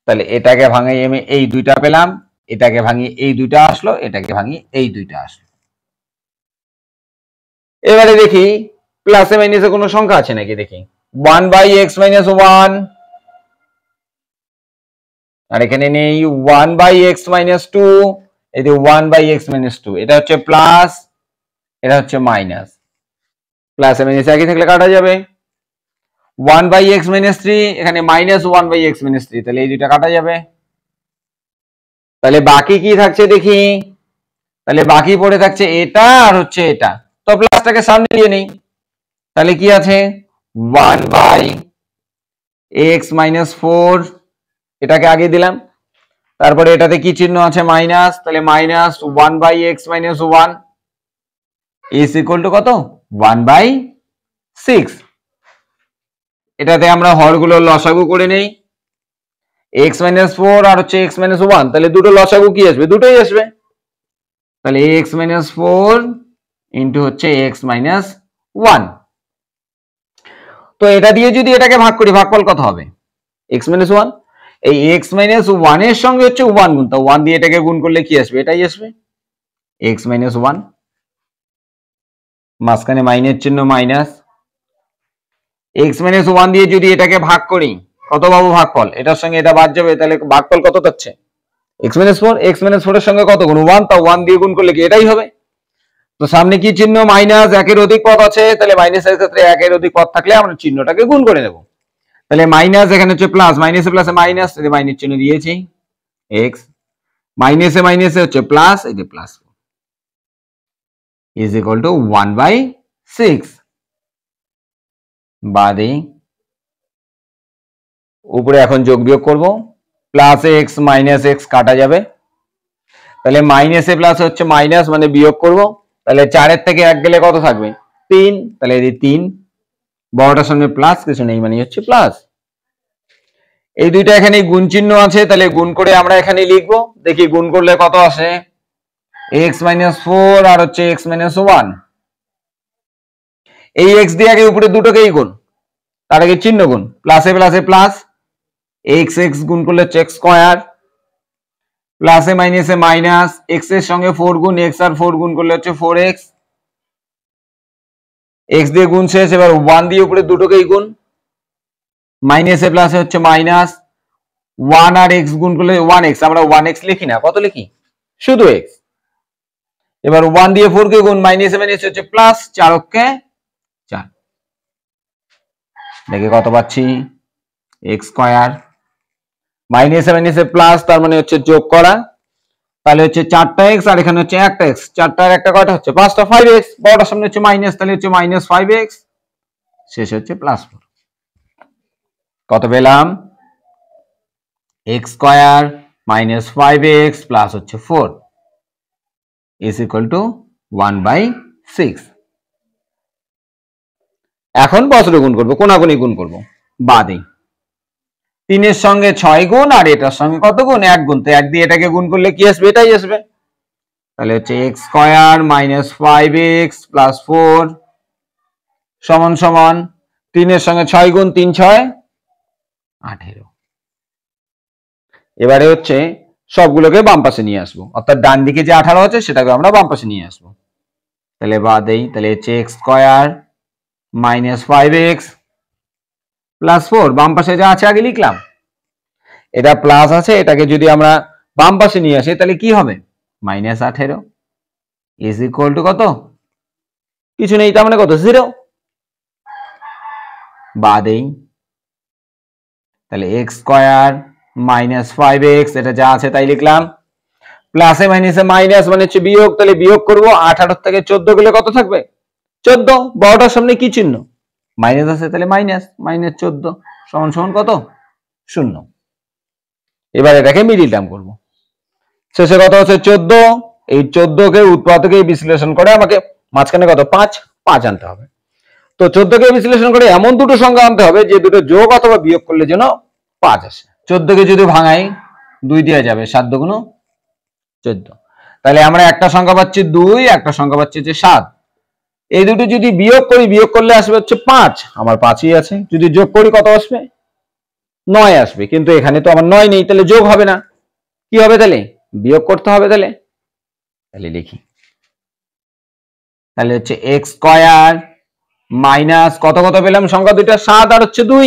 তাহলে এটাকে ভাঙাই আমি এই দুইটা পেলাম এটাকে ভাঙি এই দুইটা আসলো এটাকে ভাঙি এই দুইটা আসলো এবারে দেখি প্লাসে মাইনাসে কোনো সংখ্যা আছে নাকি দেখি 1 by x minus 1 আর এখানে নেই 1 by x minus 2 এই যে 1 by x minus 2 এটা হচ্ছে প্লাস এটা হচ্ছে মাইনাস প্লাসে মাইনাসে একই থাকলে কাটা যাবে 1 by x minus 3 এখানে মাইনাস 1 by x minus 3 তাহলে এই দুইটা কাটা যাবে তাহলে বাকি কি থাকছে দেখি তাহলে বাকি পড়ে থাকছে এটা আর হচ্ছে এটা তো প্লাসটাকে সামনে দিয়ে নেই তাহলে কি আছে 1 by x minus 4 এটাকে আগে দিলাম তারপরে এটাতে কি চিহ্ন আছে মাইনাস তাহলে minus 1 by x minus 1 is equal to কত 1 by 6 এটাতে আমরা হরগুলো লসাগু করে নেই x minus 4 আর হচ্ছে x minus 1 তাহলে দুটো লসাগু কি আসবে দুটোই আসবে তাহলে x minus 4 ইন্টু হচ্ছে x minus 1 তো এটা দিয়ে যদি এটাকে ভাগ করি ভাগফল কত হবে x minus 1 এই x minus 1 এর সঙ্গে হচ্ছে 1 গুণ তো 1 দিয়ে এটাকে গুণ করলে কি আসবে এটাই আসবে x minus 1 মাঝখানে মাইনাস চিহ্ন মাইনাস x minus 1 দিয়ে যদি এটাকে ভাগ করি কত পাবো ভাগফল এটার সঙ্গে এটা বাদ যাবে তাহলে ভাগফল কত থাকছে x minus 4 এর সঙ্গে কত গুণ 1 তা 1 দিয়ে গুণ করলে কি এটাই হবে তো সামনে কি চিহ্ন মাইনাস একের অধিক পদ আছে তাহলে মাইনাসের ক্ষেত্রে একের অধিক পদ থাকলে আমরা চিহ্নটাকে গুণ করে নেব তাহলে মাইনাস এখানে হচ্ছে প্লাস মাইনাসে প্লাসে মাইনাস এই যে মাইনাস চিহ্ন দিয়েছি x মাইনাসে মাইনাসে হচ্ছে প্লাস এই যে plus is equal two 1 by 6 বাদে উপরে এখন যোগ বিয়োগ করব প্লাস x মাইনাস x কাটা যাবে তাহলে মাইনাসে প্লাস হচ্ছে মাইনাস মানে বিয়োগ করব তাহলে 4 এর থেকে 1 গেলে কত থাকবে 3 তাহলে এই 3 বড়টার সামনে প্লাস কিছু নেই মানে হচ্ছে প্লাস এই দুইটা এখানে গুণ চিহ্ন আছে তাহলে গুণ করে আমরা এখানে লিখব দেখি গুণ করলে কত আসে x minus 4 আর হচ্ছে x minus 1 এই x দিয়ে আগে উপরে দুটোকেই গুণ তার আগে চিহ্ন গুণ প্লাসে প্লাসে প্লাস x x গুণ করলে হচ্ছে x স্কয়ার প্লাসে মাইনাসে মাইনাস x এর সঙ্গে 4 গুণ x আর 4 গুণ করলে হচ্ছে 4x x দিয়ে গুণ শেষ এবার 1 দিয়ে উপরে দুটোকেই গুণ মাইনাসে প্লাসে হচ্ছে মাইনাস 1 আর x গুণ করলে 1x আমরা 1x লিখি না কত লিখি শুধু x এবার 1 দিয়ে 4 কে গুণ, -7 এসে হচ্ছে প্লাস, 4 কে 4, দেখে কত পাচ্ছি, x স্কয়ার, -7 এসে প্লাস, তার মানে হচ্ছে যোগ করা, তাহলে হচ্ছে 4টা x আর এখানে হচ্ছে একটা x, 4টার একটা কয়টা হচ্ছে 5টা, 5x, বড়টার সামনে হচ্ছে মাইনাস, তাহলে হচ্ছে -5x, শেষ হচ্ছে +4। কত পেলাম, x স্কয়ার -5x প্লাস হচ্ছে 4 is equal to 1/6। এখন বছরে গুণ করবো, কোনাগুনি গুণ করবো, বাদে 3 এর সঙ্গে 6 গুণ আর এটার সঙ্গে কত গুণ, 1 গুণ, তো 1 দিয়ে এটাকে গুণ করলে কি আসবে, এটাই আসবে, তাহলে হচ্ছে x স্কয়ার -5x প্লাস 4 সমান সমান 3 এর সঙ্গে 6 গুণ, 3 6 18। এবারে হচ্ছে সবগুলোকে বাম পাশে নিয়ে আসবো, অর্থাৎ ডান দিকে যে 18 আছে সেটাকে আমরা বাম পাশে নিয়ে আসবো, তাহলে বাদেই, তাহলে হচ্ছে x স্কয়ার -5x প্লাস 4, বাম পাশে যা আছে আগে লিখলাম, এটা প্লাস আছে, এটাকে যদি আমরা বাম পাশে নিয়ে আসি তাহলে কি হবে, -18 ইজ ইকুয়াল টু কত, কিছু নেই, তার মানে কত, 0, বাদেই, তাহলে x স্কয়ার -5x, এটা যা আছে তাই লিখলাম, প্লাসে মাইনাসে মাইনাস মানে হচ্ছে বিয়োগ, তাহলে বিয়োগ করব, 18 থেকে 14 গেলে কত থাকবে, 14, বড়টার সামনে কি চিহ্ন, মাইনাস আছে, তাহলে -14 সমান সমান কত, 0। এবার এটাকে মিডিল টার্ম করব, শেষে কত হচ্ছে 14, এই 14 কে উৎপাদকে বিশ্লেষণ করে আমাকে মাঝখানে কত 5 আনতে হবে, তো 14 কে বিশ্লেষণ করে এমন দুটো সংখ্যা আনতে হবে যে দুটো যোগ অথবা বিয়োগ করলে যেন 5 আসে। 14 কে যদি ভাঙাই 2 দেওয়া যাবে, 7 দুগুণ 14, তাহলে আমরা একটা সংখ্যা পাচ্ছি 2, একটা সংখ্যা পাচ্ছি যে 7, এই দুটো যদি বিয়োগ করি, বিয়োগ করলে আসবে হচ্ছে 5, আমার 5ই আছে, যদি যোগ করি কত আসবে, 9 আসবে, কিন্তু এখানে তো আমার 9 নেই, তাহলে যোগ হবে না, কি হবে তাহলে, বিয়োগ করতে হবে, তাহলে লিখি, তাহলে হচ্ছে x স্কয়ার মাইনাস কত কত পেলাম, সংখ্যা দুইটা 7 আর হচ্ছে 2,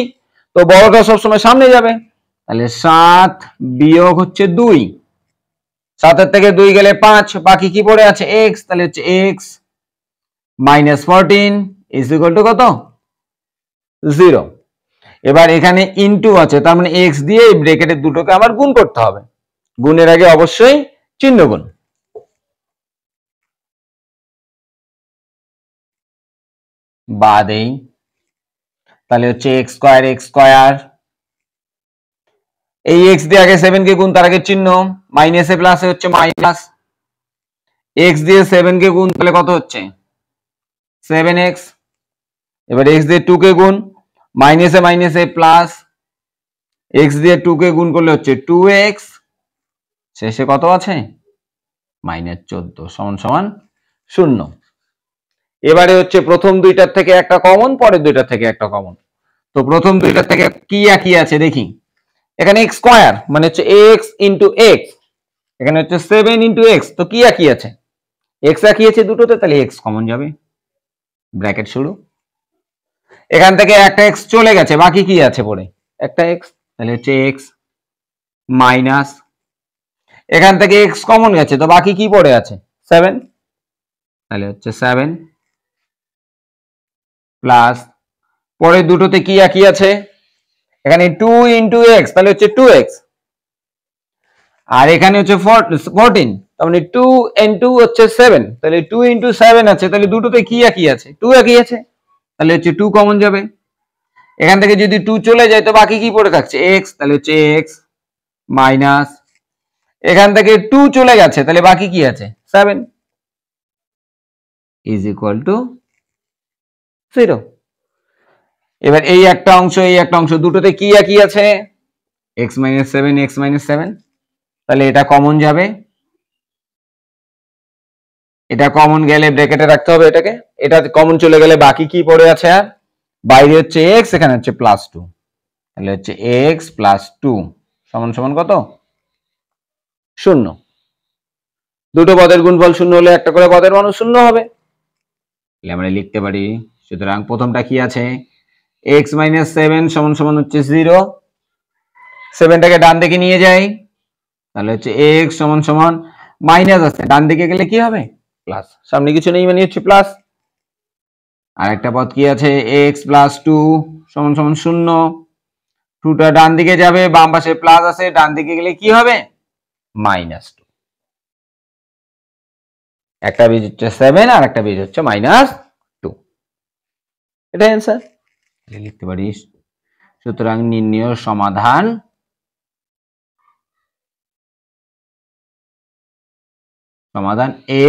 তো বড়টা সবসময় সামনে যাবে, তাহলে 7 বিয়োগ হচ্ছে 2, 7 এর থেকে 2 গেলে 5, বাকি কি পড়ে আছে x, তাহলে হচ্ছে x -14 ইজ ইকুয়াল টু কত, 0। এবার এখানে ইনটু আছে, তার মানে x দিয়ে এই ব্র্যাকেটের দুটোকে আমার গুণ করতে হবে, গুণের আগে অবশ্যই চিহ্ন গুণ, বাদেই, তাহলে হচ্ছে x স্কয়ার, এই x দিয়ে আগে 7 কে গুণ, তার আগে চিহ্ন, মাইনাসে প্লাসে হচ্ছে মাইনাস, x দিয়ে 7 কে গুণ, তাহলে কত হচ্ছে 7x, এবার x দিয়ে 2 কে গুণ, মাইনাসে মাইনাসে প্লাস, x দিয়ে 2 কে গুণ করলে হচ্ছে 2x, শেষে কত আছে -14 সমান সমান 0। এবারে হচ্ছে প্রথম দুইটার থেকে একটা কমন, পরের দুইটার থেকে একটা কমন, তো প্রথম দুইটার থেকে কি একই আছে দেখি, এখানে x স্কয়ার মানে হচ্ছে x ইনটু x, এখানে হচ্ছে 7 ইনটু x, তো কি একই আছে, x একই আছে দুটোতে, তাহলে x কমন যাবে, ব্র্যাকেট শুরু, এখান থেকে একটা x চলে গেছে, বাকি কি আছে পড়ে, একটা x, তাহলে হচ্ছে x মাইনাস, এখান থেকে x কমন গেছে, তো বাকি কি পড়ে আছে 7, তাহলে হচ্ছে 7 প্লাস, পরে দুটোতে কি একই আছে, এখানে 2 ইনটু x, তাহলে হচ্ছে 2x, আর এখানে হচ্ছে 14, তার মানে 2 ইনটু হচ্ছে 7, তাহলে 2 ইনটু 7 আছে, তাহলে দুটোতে কি একই আছে, 2 একই আছে, তাহলে হচ্ছে 2 কমন যাবে, এখান থেকে যদি 2 চলে যায় তো বাকি কি পড়ে থাকছে x, তাহলে হচ্ছে x মাইনাস, এখান থেকে 2 চলে গেছে, তাহলে বাকি কি আছে 7 ইজ ইকুয়াল টু 0। এবার এই একটা অংশ, এই একটা অংশ, দুটোতে কি একই আছে, x - 7 x - 7, তাহলে এটা কমন যাবে, এটা কমন গেলে ব্র্যাকেটে রাখতে হবে এটাকে, এটা কমন চলে গেলে বাকি কি পড়ে আছে, আর বাইরে হচ্ছে x, এখানে হচ্ছে +2, তাহলে হচ্ছে x + 2 সমান সমান কত 0। দুটো পদের গুণফল 0 হলে একটা করে পদের মানও 0 হবে, তাহলে আমরা লিখতে পারি, সুতরাং প্রথমটা কি আছে, x - 7 সমান সমান হচ্ছে 0, 7টাকে ডান দিকে নিয়ে যাই, তাহলে হচ্ছে x সমান সমান মাইনাস আছে, ডান দিকে গেলে কি হবে প্লাস, সামনে কিছু নেই মানে হচ্ছে প্লাস। আর একটা পদ কি আছে, এক্স প্লাস 2 সমান সমান 0। 2টা ডান দিকে যাবে, বাম পাশে প্লাস আছে, ডান দিকে গেলে কি হবে, -2। একটা বীজ হচ্ছে 7 আর একটা বীজ হচ্ছে -2। এটা অ্যান্সার লিখতে পারিস। সুতরাং নির্ণয় সমাধান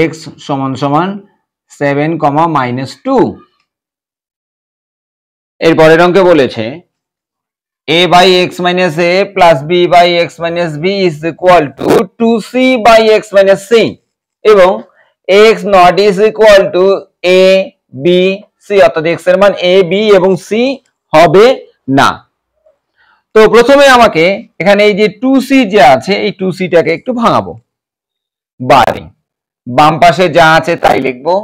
x সমান সমান 7, -2। এর পরের অঙ্কে বলেছে a by x minus a plus b by x minus b is equal to 2c by x minus c এবং x not is equal to a b c, অর্থাৎ x এর মান a b এবং c হবে না। তো প্রথমে আমাকে এখানে এই যে 2c যে আছে এই 2c টাকে একটু ভাঙাবো। বাড়ি বাম পাশে যা আছে তাই লিখবো,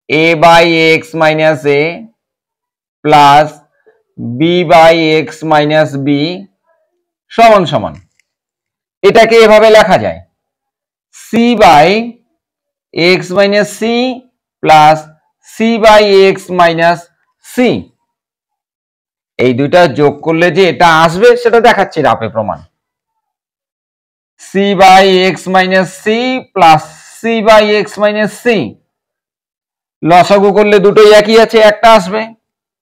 a by x minus a plus b by x minus b সমান সমান, এটাকে এভাবে লেখা যায় c by x minus c plus c by x minus c। এই দুইটা যোগ করলে যে এটা আসবে সেটা দেখাচ্ছি রাপে প্রমাণ। c by x minus c plus c by x minus c লসাগু করলে দুটোই একই আছে, একটা আসবে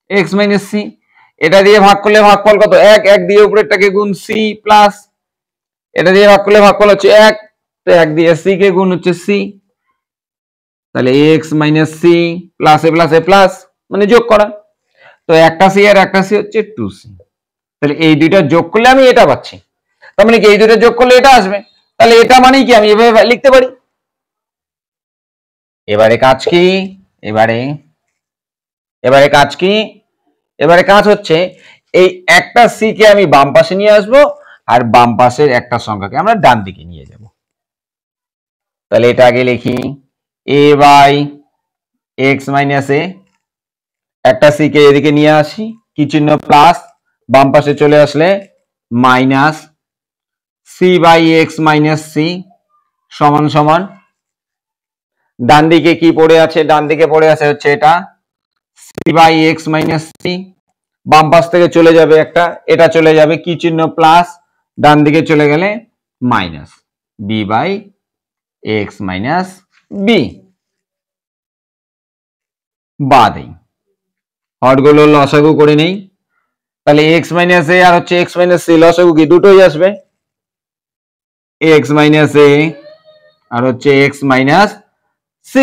x minus c। এটা দিয়ে ভাগ করলে ভাগফল কত, 1, 1 দিয়ে উপরেরটাকে গুণ c প্লাস এটা দিয়ে ভাগ করলে ভাগফল হচ্ছে 1, তো 1 দিয়ে c কে গুণ হচ্ছে c, তাহলে x minus c প্লাস এ প্লাস মানে যোগ করা, তো একটা c আর একটা c হচ্ছে 2c। তাহলে এই দুইটা যোগ করলে আমি এটা পাচ্ছি, তার মানে কি এই দুইটা যোগ করলে এটা আসবে, তাহলে এটা মানে কি আমি এভাবে লিখতে পারি। এবারে কাজ কি, এবারে কাজ হচ্ছে এই একটা c কে আমি বাম পাশে নিয়ে আসব আর বাম পাশের একটা সংখ্যাকে আমরা ডান দিকে নিয়ে যাব। তাহলে এটা আগে লিখি, a by x minus a, একটা c কে এদিকে নিয়ে আসি, কি চিহ্ন প্লাস, বাম পাশে চলে আসলে minus c by x minus c সমান সমান, ডান দিকে কি পড়ে আছে, ডান দিকে পড়ে আছে হচ্ছে এটা c by x minus c, বাম পাশ থেকে চলে যাবে একটা, এটা চলে যাবে কি চিহ্ন প্লাস, ডান দিকে চলে গেলে minus b by x minus b। বাদে হরগুলো লসাগু করে নেই, তাহলে x minus a আর হচ্ছে x minus c লসাগু কি দুটোই আসবে, x minus a আর হচ্ছে x minus c।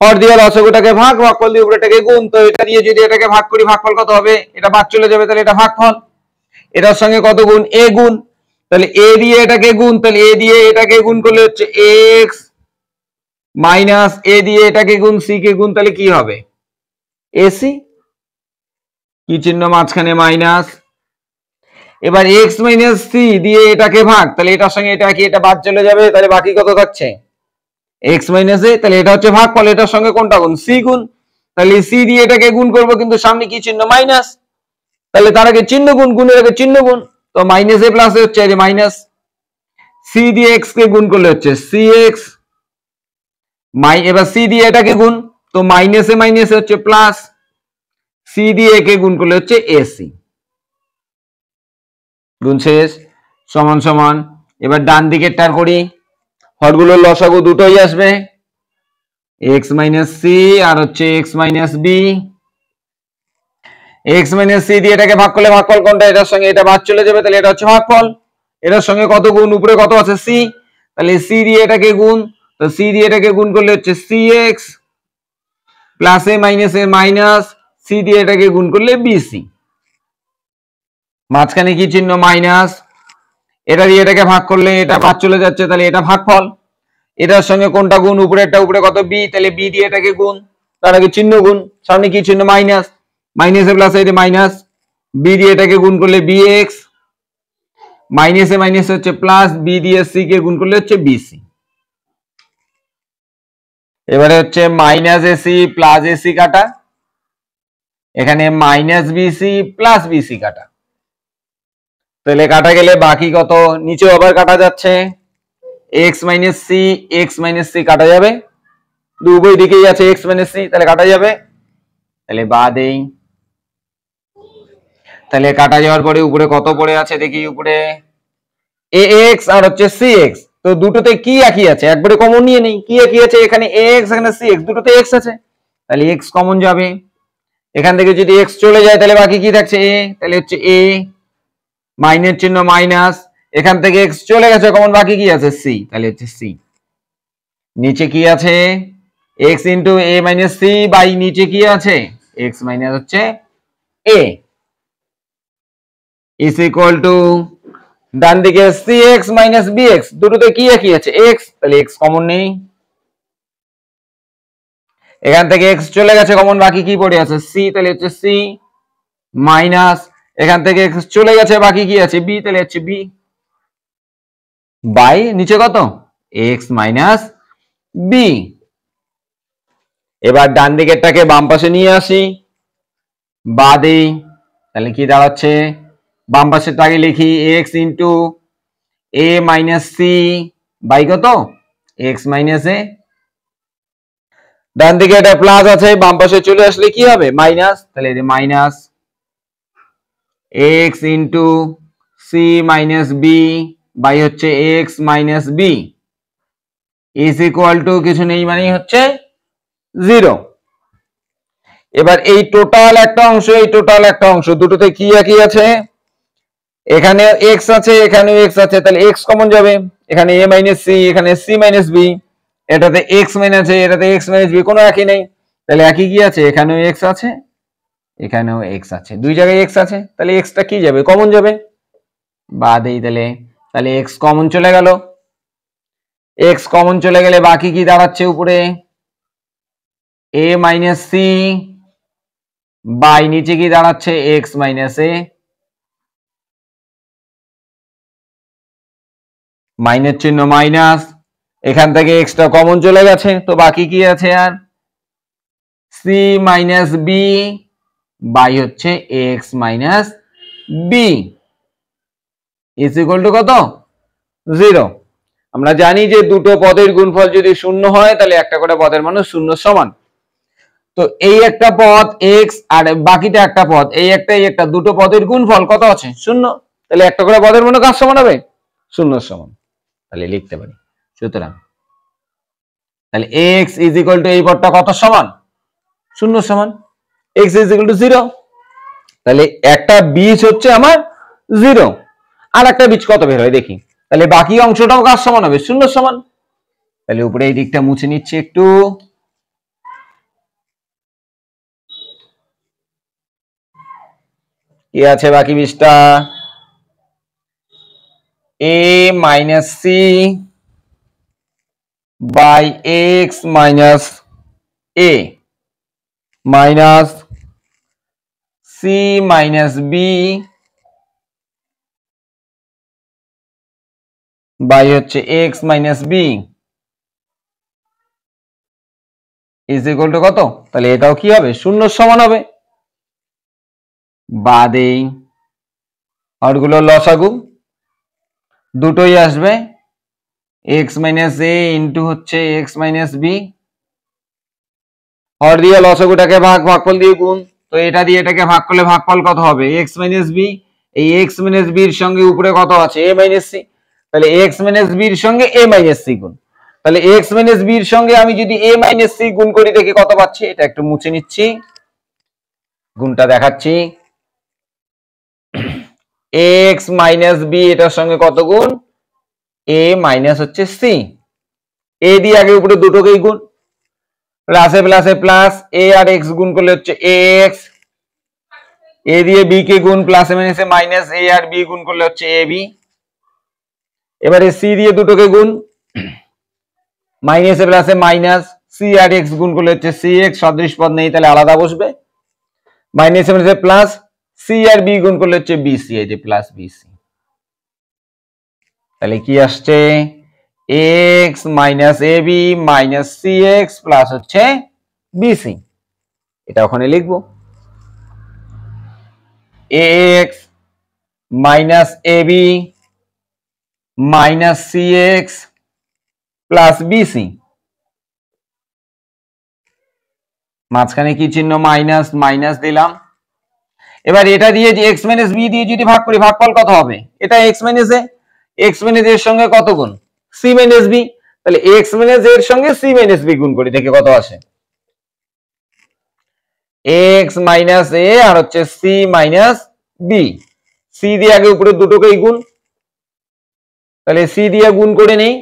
হর দিয়ে লসাগুটাকে ভাগ, ভাগফল দিয়ে উপরেটাকে গুণ, তো এটা দিয়ে যদি এটাকে ভাগ করি ভাগফল কত হবে, এটা বাদ চলে যাবে, তাহলে এটা ভাগফল, এটার সঙ্গে কত গুণ, a গুণ, তাহলে a দিয়ে এটাকে গুণ, তাহলে a দিয়ে এটাকে গুণ করলে হচ্ছে x মাইনাস a দিয়ে এটাকে গুণ c কে গুণ, তাহলে কি হবে ac, কি চিহ্ন মাঝখানে মাইনাস। এবার x মাইনাস c দিয়ে এটাকে ভাগ, তাহলে এটার সঙ্গে এটা কি, এটা বাদ চলে যাবে, তাহলে বাকি কত থাকছে x মাইনাস a, তাহলে এটা হচ্ছে ভাগফল, এটার সঙ্গে কোনটা গুণ, c গুণ, তাহলে c দিয়ে এটাকে গুণ করব কিন্তু সামনে কি চিহ্ন মাইনাস, তাহলে তার আগে চিহ্ন গুণ, গুণের আগে চিহ্ন গুণ, তো মাইনাস a প্লাস হচ্ছে এই যে মাইনাস, c দিয়ে x কে গুণ করলে হচ্ছে cx, এবার c দিয়ে এটাকে গুণ, তো মাইনাসে মাইনাসে হচ্ছে প্লাস, c দিয়ে একে গুণ করলে হচ্ছে ac, গুণ শেষ, সমান সমান। এবার ডান দিকেরটার করি, হরগুলোর লসাগু দুটোই আসবে, x minus c আর হচ্ছে x minus b, x minus c দিয়ে এটাকে ভাগ করলে ভাগফল কোনটা, এটার সঙ্গে এটা বাদ চলে যাবে, তাহলে এটা হচ্ছে ভাগফল, এটার সঙ্গে কত গুণ, উপরে কত আছে c, তাহলে c দিয়ে এটাকে গুণ, তো c দিয়ে এটাকে গুণ করলে হচ্ছে cx plus A minus a minus, c দিয়ে এটাকে গুণ করলে bc, মাঝখানে কি চিহ্ন মাইনাস, এটা দিয়ে এটাকে ভাগ করলে এটা বাদ চলে যাচ্ছে, তাহলে এটা ভাগফল, এটার সঙ্গে কোনটা গুণ, উপরেরটা, উপরে কত b, তাহলে b দিয়ে এটাকে গুণ, তার আগে চিহ্ন গুণ, সামনে কি চিহ্ন মাইনাস, মাইনাসে প্লাস এই যে মাইনাস, b দিয়ে এটাকে গুণ করলে bx, মাইনাসে মাইনাস হচ্ছে প্লাস, b দিয়ে c কে গুণ করলে হচ্ছে bc। এবারে হচ্ছে মাইনাস ac প্লাস ac কাটা, এখানে মাইনাস bc প্লাস bc কাটা, তাহলে কাটা গেলে বাকি কত, নিচেও আবার কাটা যাচ্ছে, x minus c কাটা যাবে, উভয় দিকেই আছে এক্স মাইনাস সি, তাহলে কাটা যাবে। তাহলে বাদেই, তাহলে কাটা যাওয়ার পরে উপরে কত পড়ে আছে দেখি, উপরে এ এক্স আর হচ্ছে সি এক্স, তো দুটোতে কি একই আছে, একবারে কমন নিয়ে নেই, কি একই আছে, এখানে এ এক্স এখানে সি এক্স, দুটোতে এক্স আছে, তাহলে এক্স কমন যাবে। এখান থেকে যদি এক্স চলে যায় তাহলে বাকি কি থাকছে এ, তাহলে হচ্ছে এ, মাইনাস চিহ্ন মাইনাস, এখান থেকে এক্স চলে গেছে কমন, বাকি কি আছে সি, তাহলে হচ্ছে সি। নিচে কি আছে, x into a minus c by নিচে কি আছে এক্স মাইনাস হচ্ছে এ ইজ ইকুয়াল টু ডান দিকে c x minus b x, দুটোতে কি একই আছে এক্স, তাহলে এক্স কমন নেই, এখান থেকে এক্স চলে গেছে কমন, বাকি কি পড়ে আছে সি, তাহলে হচ্ছে সি মাইনাস, এখান থেকে এক্স চলে গেছে বাকি কি আছে বি, তাহলে হচ্ছে বি বাই নিচে কত এক্স মাইনাস বি। এবার ডান দিকেরটাকে বাম পাশে নিয়ে আসি, বাদে, তাহলে কি দাঁড়াচ্ছে, বাম পাশেরটাকে লিখি x into a minus c by কত এক্স মাইনাস এ, ডান দিকে এটা প্লাস আছে, বাম পাশে চলে আসলে কি হবে মাইনাস, তাহলে এই minus x into c minus b by হচ্ছে x minus b is equal to কিছু নেই মানেই হচ্ছে 0। এবার এই টোটাল একটা অংশ, এই টোটাল একটা অংশ, দুটোতে কি একই আছে, এখানে এক্স আছে এখানে এক্স আছে, তাহলে এক্স কমন যাবে, এখানে এ মাইনাস সি এখানে সি মাইনাস বি, এটাতে এক্স মাইনাস এ এটাতে এক্স মাইনাস বি, কোনো একই নেই, তাহলে একই কি আছে, এখানেও এক্স আছে এখানেও এক্স আছে, দুই জায়গায় এক্স আছে, তাহলে এক্সটা কি যাবে কমন যাবে, বাদেই, তাহলে তাহলে এক্স কমন চলে গেল, এক্স কমন চলে গেলে বাকি কি দাঁড়াচ্ছে উপরে এ মাইনাস সি বাই নিচে কি দাঁড়াচ্ছে এক্স মাইনাস এ, মাইনাস চিহ্ন মাইনাস, এখান থেকে এক্সটা কমন চলে গেছে, তো বাকি কি আছে আর সি মাইনাস বি বাই হচ্ছে x minus b is equal to কত 0। আমরা জানি যে দুটো পদের গুণফল যদি শূন্য হয় তাহলে একটা করে পদের মান শূন্য সমান, তো এই একটা পদ এক্স আর বাকিটা একটা পদ, এই একটা দুটো পদের গুণফল কত আছে শূন্য, তাহলে একটা করে পদের মান কার সমান হবে শূন্য সমান, তাহলে লিখতে পারি সুতরাং তাহলে x ইজ ইকুয়াল টু এই পদটা কত সমান শূন্য সমান, x ইজ ইকুয়াল টু 0, তাহলে একটা বীজ হচ্ছে আমার 0, আর একটা বীজ কত বের হয় দেখি, তাহলে বাকি অংশটাও কার সমান হবে শূন্য সমান, তাহলে উপরে এই দিকটা মুছে নিচ্ছি একটু, কি আছে বাকি বীজটা a minus c by x minus a minus c minus b by হচ্ছে x minus b is equal to কত, তাহলে এটাও কি হবে শূন্য সমান হবে, বাদেই হরগুলো লসাগু দুটোই আসবে এক্স মাইনাস এ ইন্টু হচ্ছে এক্স মাইনাস বি, হর দিয়ে লসাগুটাকে ভাগফল দিয়ে গুণ, তো এটা দিয়ে এটাকে ভাগ করলে ভাগফল কত হবে এক্স মাইনাস বি, এই এক্স মাইনাস বির সঙ্গে উপরে কত আছে এ মাইনাস সি, তাহলে এক্স মাইনাস বির সঙ্গে এ মাইনাস সি গুণ, তাহলে এক্স মাইনাস বির সঙ্গে আমি যদি এ মাইনাস সি গুণ করি দেখি কত পাচ্ছি, এটা একটু মুছে নিচ্ছি গুণটা দেখাচ্ছি, এক্স মাইনাস বি এটার সঙ্গে কত গুণ এ মাইনাস হচ্ছে সি, এ দিয়ে আগে উপরে দুটোকেই গুণ, প্লাসে প্লাসে প্লাস এ আর এক্স গুণ করলে হচ্ছে এক্স, এ দিয়ে বি কে গুণ প্লাসে মাইনাসে মাইনাস এ আর বি গুণ করলে হচ্ছে এ বি, এবারে সি দিয়ে দুটোকে গুণ মাইনাসে প্লাসে মাইনাস সি আর এক্স গুণ করলে হচ্ছে সি এক্স, সদৃশ পদ নেই তাহলে আলাদা বসবে, মাইনাসে মাইনাসে প্লাস সি আর বি গুণ করলে হচ্ছে বিসি, এই যে প্লাস বিসি, তাহলে কি আসছে x minus a b minus c x plus হচ্ছে বিসি, এটা ওখানে লিখবো x minus a b minus c x plus b c মাঝখানে কি চিহ্ন মাইনাস, মাইনাস দিলাম। এবার এটা দিয়ে যে x মাইনাস বি দিয়ে যদি ভাগ করি, ভাগফল কত হবে? এটা x মাইনাস এ, x মাইনাস এর সঙ্গে কত গুণ? c minus b। তাহলে x মাইনাস এর সঙ্গে c মাইনাস b গুণ করি, দেখি কত আসে। x মাইনাস a আর হচ্ছে c মাইনাস b। c দিয়ে আগে উপরে দুটোকেই গুণ, তাহলে c দিয়ে গুণ করে নেই,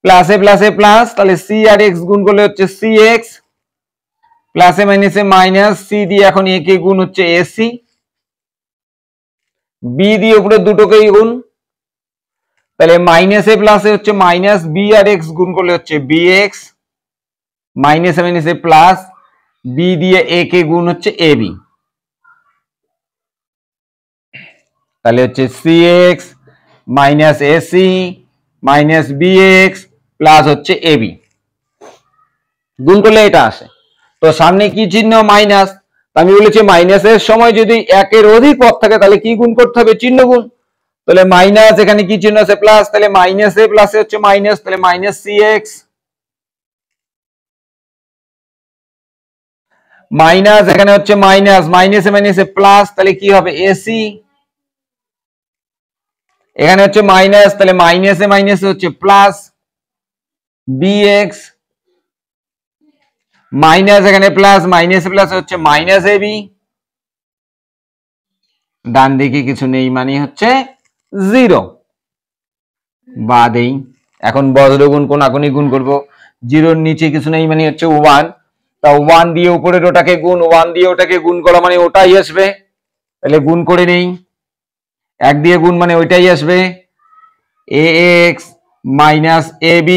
প্লাসে প্লাসে প্লাস, তাহলে c আর x গুণ করলে হচ্ছে cx, প্লাসে মাইনাসে মাইনাস, c দিয়ে এখন a কে গুণ হচ্ছে ac, b দিয়ে উপরে দুটোকেই গুণ, তাহলে মাইনাসে প্লাসে হচ্ছে মাইনাস, b আর x গুণ করলে হচ্ছে bx, মাইনাসে মাইনাসে প্লাস, b দিয়ে a কে গুণ হচ্ছে ab, তাহলে হচ্ছে cx minus ac minus bx plus হচ্ছে ab, গুণ করলে এটা আসে। তো সামনে কি চিহ্ন? মাইনাস। আমি বলেছি মাইনাসের সময় যদি একের অধিক পদ থাকে তাহলে কি গুণ করতে হবে? চিহ্ন গুণ। তাহলে মাইনাস, এখানে কি চিহ্ন আছে? প্লাস, তাহলে মাইনাসে প্লাসে হচ্ছে মাইনাস, তাহলে মাইনাস cx, মাইনাস এখানে হচ্ছে মাইনাস, মাইনাসে মাইনাসে প্লাস, তাহলে কি হবে? ac, এখানে হচ্ছে মাইনাস, তাহলে মাইনাসে মাইনাসে হচ্ছে প্লাস bx, মাইনাস এখানে প্লাস, মাইনাসে প্লাস হচ্ছে মাইনাস ab, ডান দিকে কিছু নেই মানে হচ্ছে 0, বাদেই। এখন বজ্রগুণ কোনাকুনি গুণ করব, 0 নিচে কিছু নেই মানে হচ্ছে 1, তা 1 দিয়ে উপরের ওটাকে গুণ, 1 দিয়ে ওটাকে গুণ করা মানে ওটাই আসবে, তাহলে গুণ করে নেই, 1 দিয়ে গুণ মানে ওইটাই আসবে, ax minus ab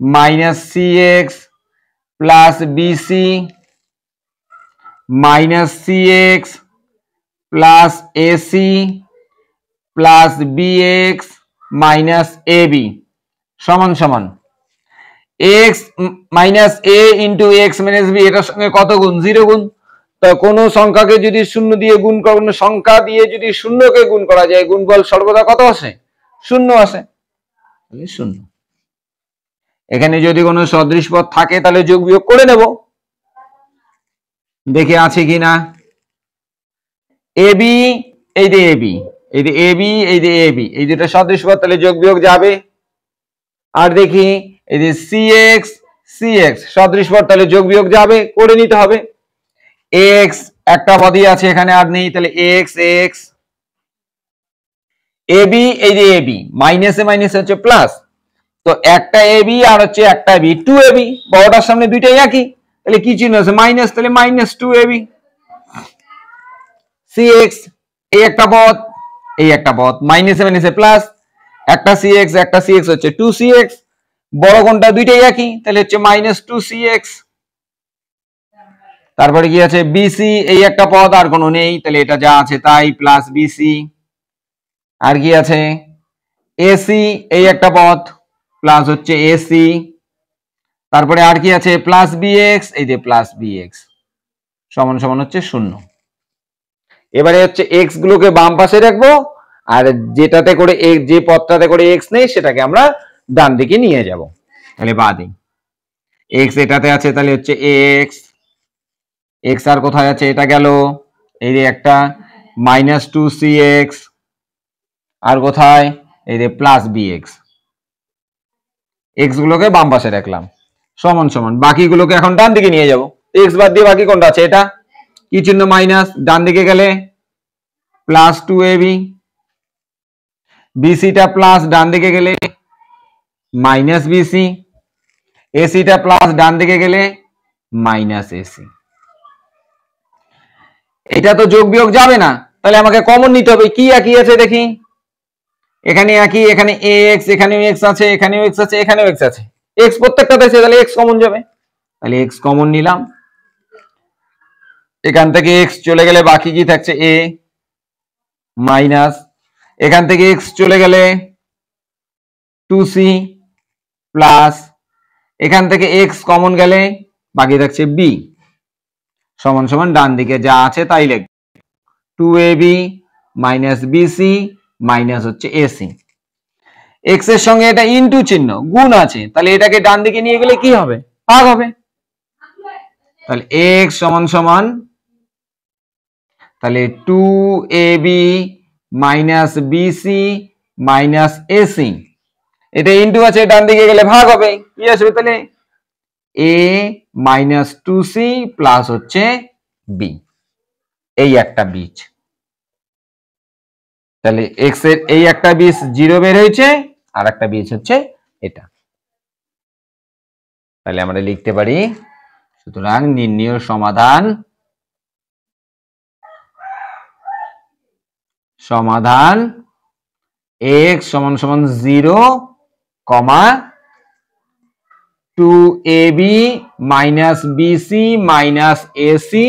minus cx plus bc minus cx plus ac plus bx minus ab সমান সমান x minus a into x minus b, এটার সঙ্গে কত গুণ? 0 গুণ। তো কোনো সংখ্যাকে যদি শূন্য দিয়ে গুণ করা, কোনো সংখ্যা দিয়ে যদি শূন্যকে গুণ করা যায়, গুণফল সর্বদা কত আসে? 0 আসে, 0। এখানে যদি কোনো সদৃশ পদ থাকে তাহলে যোগ বিয়োগ করে নেব, দেখে আছে কিনা। ab, এই যে ab, এই যে ab, এই যে ab, এই দুটো সদৃশ পদ, তাহলে যোগ বিয়োগ যাবে। আর দেখি এই যে cx, cx সদৃশ পদ, তাহলে যোগ বিয়োগ যাবে, করে নিতে হবে। x একটা পদই আছে, এখানে আর নেই, তাহলে x x, ab, এই যে ab, মাইনাসে মাইনাসে হচ্ছে প্লাস, তো একটা ab আর হচ্ছে একটা b, 2ab, বড়টার সামনে দুইটাই একই, তাহলে কি চিহ্ন আছে? মাইনাস, তাহলে মাইনাস 2ab, cx, এই একটা পদ, এই একটা পদ, মাইনাসে মাইনাসে প্লাস, একটা cx একটা cx হচ্ছে 2cx, বড় কোনটা? দুইটাই একই, তাহলে হচ্ছে মাইনাস 2cx। তারপরে কি আছে? bc, এই একটা পদ, আর কোনো নেই, তাহলে এটা যা আছে তাই, প্লাস bc। আর কি আছে? ac, এই একটা পদ, প্লাস হচ্ছে ac। তারপরে আর কি আছে? প্লাস bx, এই যে প্লাস bx সমান সমান হচ্ছে 0। এবারে হচ্ছে x গুলোকে বাম পাশে রাখবো, আর যেটাতে করে যে পদটাতে করে x নেই সেটাকে আমরা ডান দিকে নিয়ে যাব। তাহলে বাদিক x এটাতে আছে, তাহলে হচ্ছে x, x আর কোথায় আছে? এটা গেল, এই যে একটা মাইনাস 2cx, আর কোথায়? এই যে প্লাস bx, x গুলোকে বাম পাশে রাখলাম, সমান সমান বাকিগুলোকে এখন ডান দিকে নিয়ে যাব। x বাদ দিয়ে বাকি কোনটা আছে? এটা কি চিহ্ন? মাইনাস, ডান দিকে গেলে প্লাস 2ab, bc টা প্লাস, ডান দিকে গেলে মাইনাস bc, ac টা প্লাস, ডান দিকে গেলে মাইনাস ac। এটা তো যোগ বিয়োগ যাবে না, তাহলে আমাকে কমন নিতে হবে। কি একই আছে দেখি? এখানে একই, এখানে x, এখানেও x আছে, এখানেও x আছে, এখানেও x আছে, x প্রত্যেকটাতে আছে, তাহলে x কমন যাবে, তাহলে x কমন নিলাম। এখান থেকে x চলে গেলে বাকি কি থাকছে? a মাইনাস, এখান থেকে x চলে গেলে 2c প্লাস, এখান থেকে x কমন গেলে বাকি থাকছে b সমান সমান ডান দিকে যা আছে তাই লিখব, 2ab মাইনাস bc মাইনাস হচ্ছে ac। x এর সঙ্গে এটা ইনটু চিহ্ন, গুণ আছে, তাহলে এটাকে ডান দিকে নিয়ে গেলে কি হবে? ভাগ হবে। তাহলে x সমান সমান তাহলে 2ab minus bc minus ac, এটা ইনটু আছে, ডান দিকে গেলে ভাগ হবে, কি আসবে তাহলে a মাইনাস 2c প্লাস হচ্ছে b, এই একটা বীজ। তাহলে x এর এই একটা বীজ 0 বের হয়েছে, আর একটা বীজ হচ্ছে এটা। তাহলে আমরা লিখতে পারি, সুতরাং নির্ণয় সমাধান x সমান সমান 0, 2ab minus bc minus ac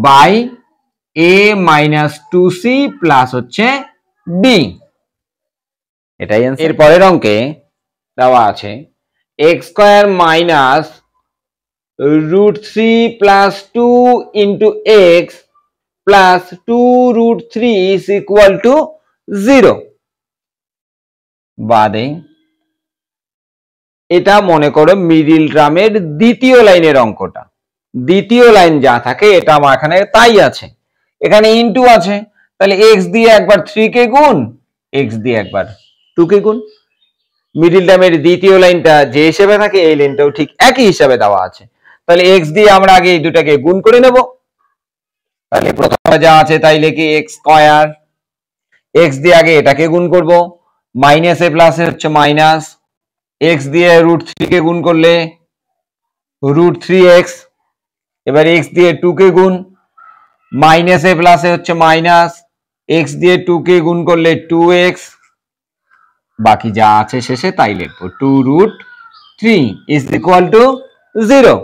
by a minus 2c plus হচ্ছে b, এটাই অ্যান্সার। এর পরের অঙ্কে দেওয়া আছে x square minus √3 plus 2 into x plus 2√3 is equal to 0। বাদে এটা মনে করো মিডিল টার্মের দ্বিতীয় লাইনের অঙ্কটা, দ্বিতীয় লাইন যা থাকে এটা আমার এখানে তাই আছে, এখানে ইনটু আছে, তাহলে x দিয়ে একবার 3 কে গুণ, x দিয়ে একবার 2 কে গুণ। মিডিল টার্মের দ্বিতীয় লাইনটা যে হিসেবে থাকে এই লাইনটাও ঠিক একই হিসাবে দেওয়া আছে, তাহলে x দিয়ে আমরা আগে এই দুটাকে গুণ করে নেব। তাহলে প্রথমে যা আছে তাই লিখি x স্কয়ার, x দিয়ে আগে এটাকে গুণ করব, মাইনাস এ প্লাস এ হচ্ছে মাইনাস, x দিয়ে √3 কে গুণ করলে √3x, এবার x দিয়ে 2 কে গুণ, মাইনাস এ প্লাস এ হচ্ছে মাইনাস, x দিয়ে 2 কে গুণ করলে 2x, বাকি যা আছে শেষে তাই লিখবো, 2√3 ইজ ইকুয়াল টু 0।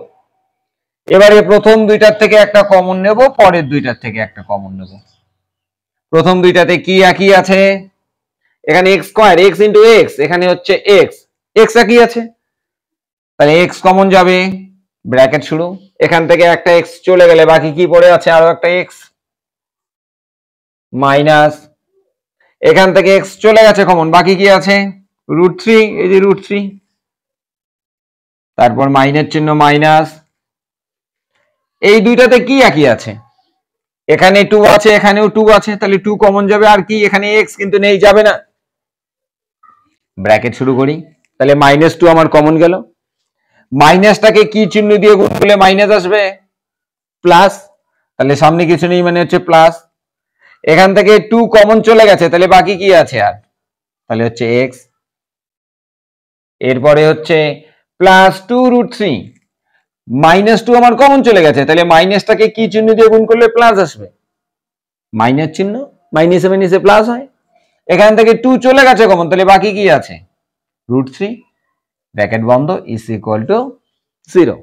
এবারে প্রথম দুইটার থেকে একটা কমন নেব, পরের দুইটার থেকে একটা কমন নেব। প্রথম দুইটাতে কি একই আছে, এখানে x square, x into x, এখানে হচ্ছে x, x একই আছে, তাহলে x কমন যাবে, ব্র্যাকেট শুরু, এখান থেকে একটা x চলে গেলে বাকি কি পড়ে আছে, আরো একটা x, মাইনাস, এখান থেকে x চলে গেছে কমন, বাকি কি আছে √3, এই যে √3, তারপর মাইনাস চিহ্ন মাইনাস, এই দুইটাতে কি একই আছে, এখানে 2 আছে এখানেও 2 আছে, তাহলে 2 কমন যাবে, আর কি এখানে x কিন্তু নেই, যাবে না, ব্র্যাকেট শুরু করি, তাহলে -2 আমার কমন গেল, মাইনাসটাকে কি চিহ্ন দিয়ে গুণ করলে মাইনাস আসবে, প্লাস, তাহলে সামনে কিছু নেই মানে হচ্ছে প্লাস, এখান থেকে 2 কমন চলে গেছে, তাহলে বাকি কি আছে আর, তাহলে হচ্ছে x, এরপরে হচ্ছে প্লাস 2√3, -2 আমার কমন চলে গেছে, তাহলে মাইনাসটাকে কি চিহ্ন দিয়ে গুণ করলে প্লাস আসবে, মাইনাস চিহ্ন, মাইনাসে মাইনাসে প্লাস হয়, এখান থেকে 2 চলে গেছে কমন, তাহলে বাকি কি আছে √3, ব্র্যাকেট বন্ধ, ইজ ইকুয়াল টু 0।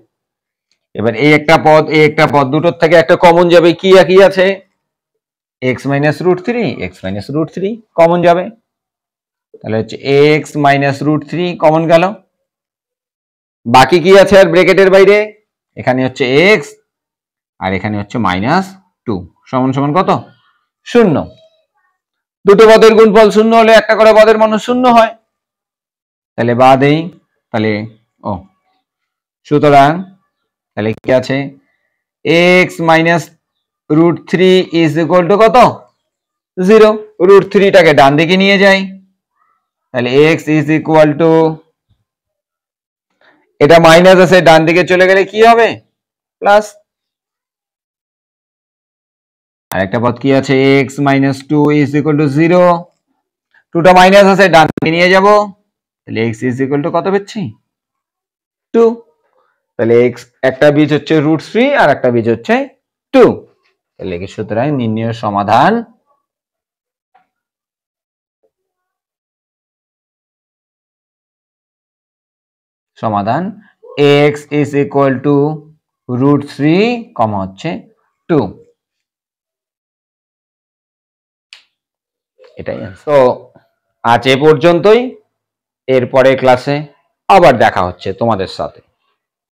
এবার এই একটা পদ দুটোর থেকে একটা কমন যাবে, কি একই আছে, x minus √3, x minus √3 common যাবে, তাহলে হচ্ছে x মাইনাস √3 কমন গেল, বাকি কি আছে আর ব্র্যাকেটের বাইরে, এখানে হচ্ছে x আর এখানে হচ্ছে -2 সমান সমান কত, 0। দুটো পদের গুণফল 0 হলে একটা করে পদের মান 0 হয়, তাহলে বাদেই, তাহলে সুতরাং তাহলে কি আছে, x minus √3 is equal to কত, 0, √3 টাকে ডান দিকে নিয়ে যাই, তাহলে x ইজ ইকুয়াল টু, এটা মাইনাস আছে ডান দিকে চলে গেলে কি হবে, প্লাস, আর একটা পদ কি আছে, x minus 2 is equal to 0, 2টা মাইনাস আছে ডান দিকে নিয়ে যাব, তাহলে x ইজ ইকুয়াল টু কত পেয়েছি, 2, তাহলে x একটা বীজ হচ্ছে √3 আর একটা বীজ হচ্ছে 2, তাহলে কি, সুতরাং নির্ণয় সমাধান x ইজ ইকুয়াল টু √3 কমা হচ্ছে 2, এটাই। তো আজ এ পর্যন্তই, এরপরে ক্লাসে আবার দেখা হচ্ছে তোমাদের সাথে।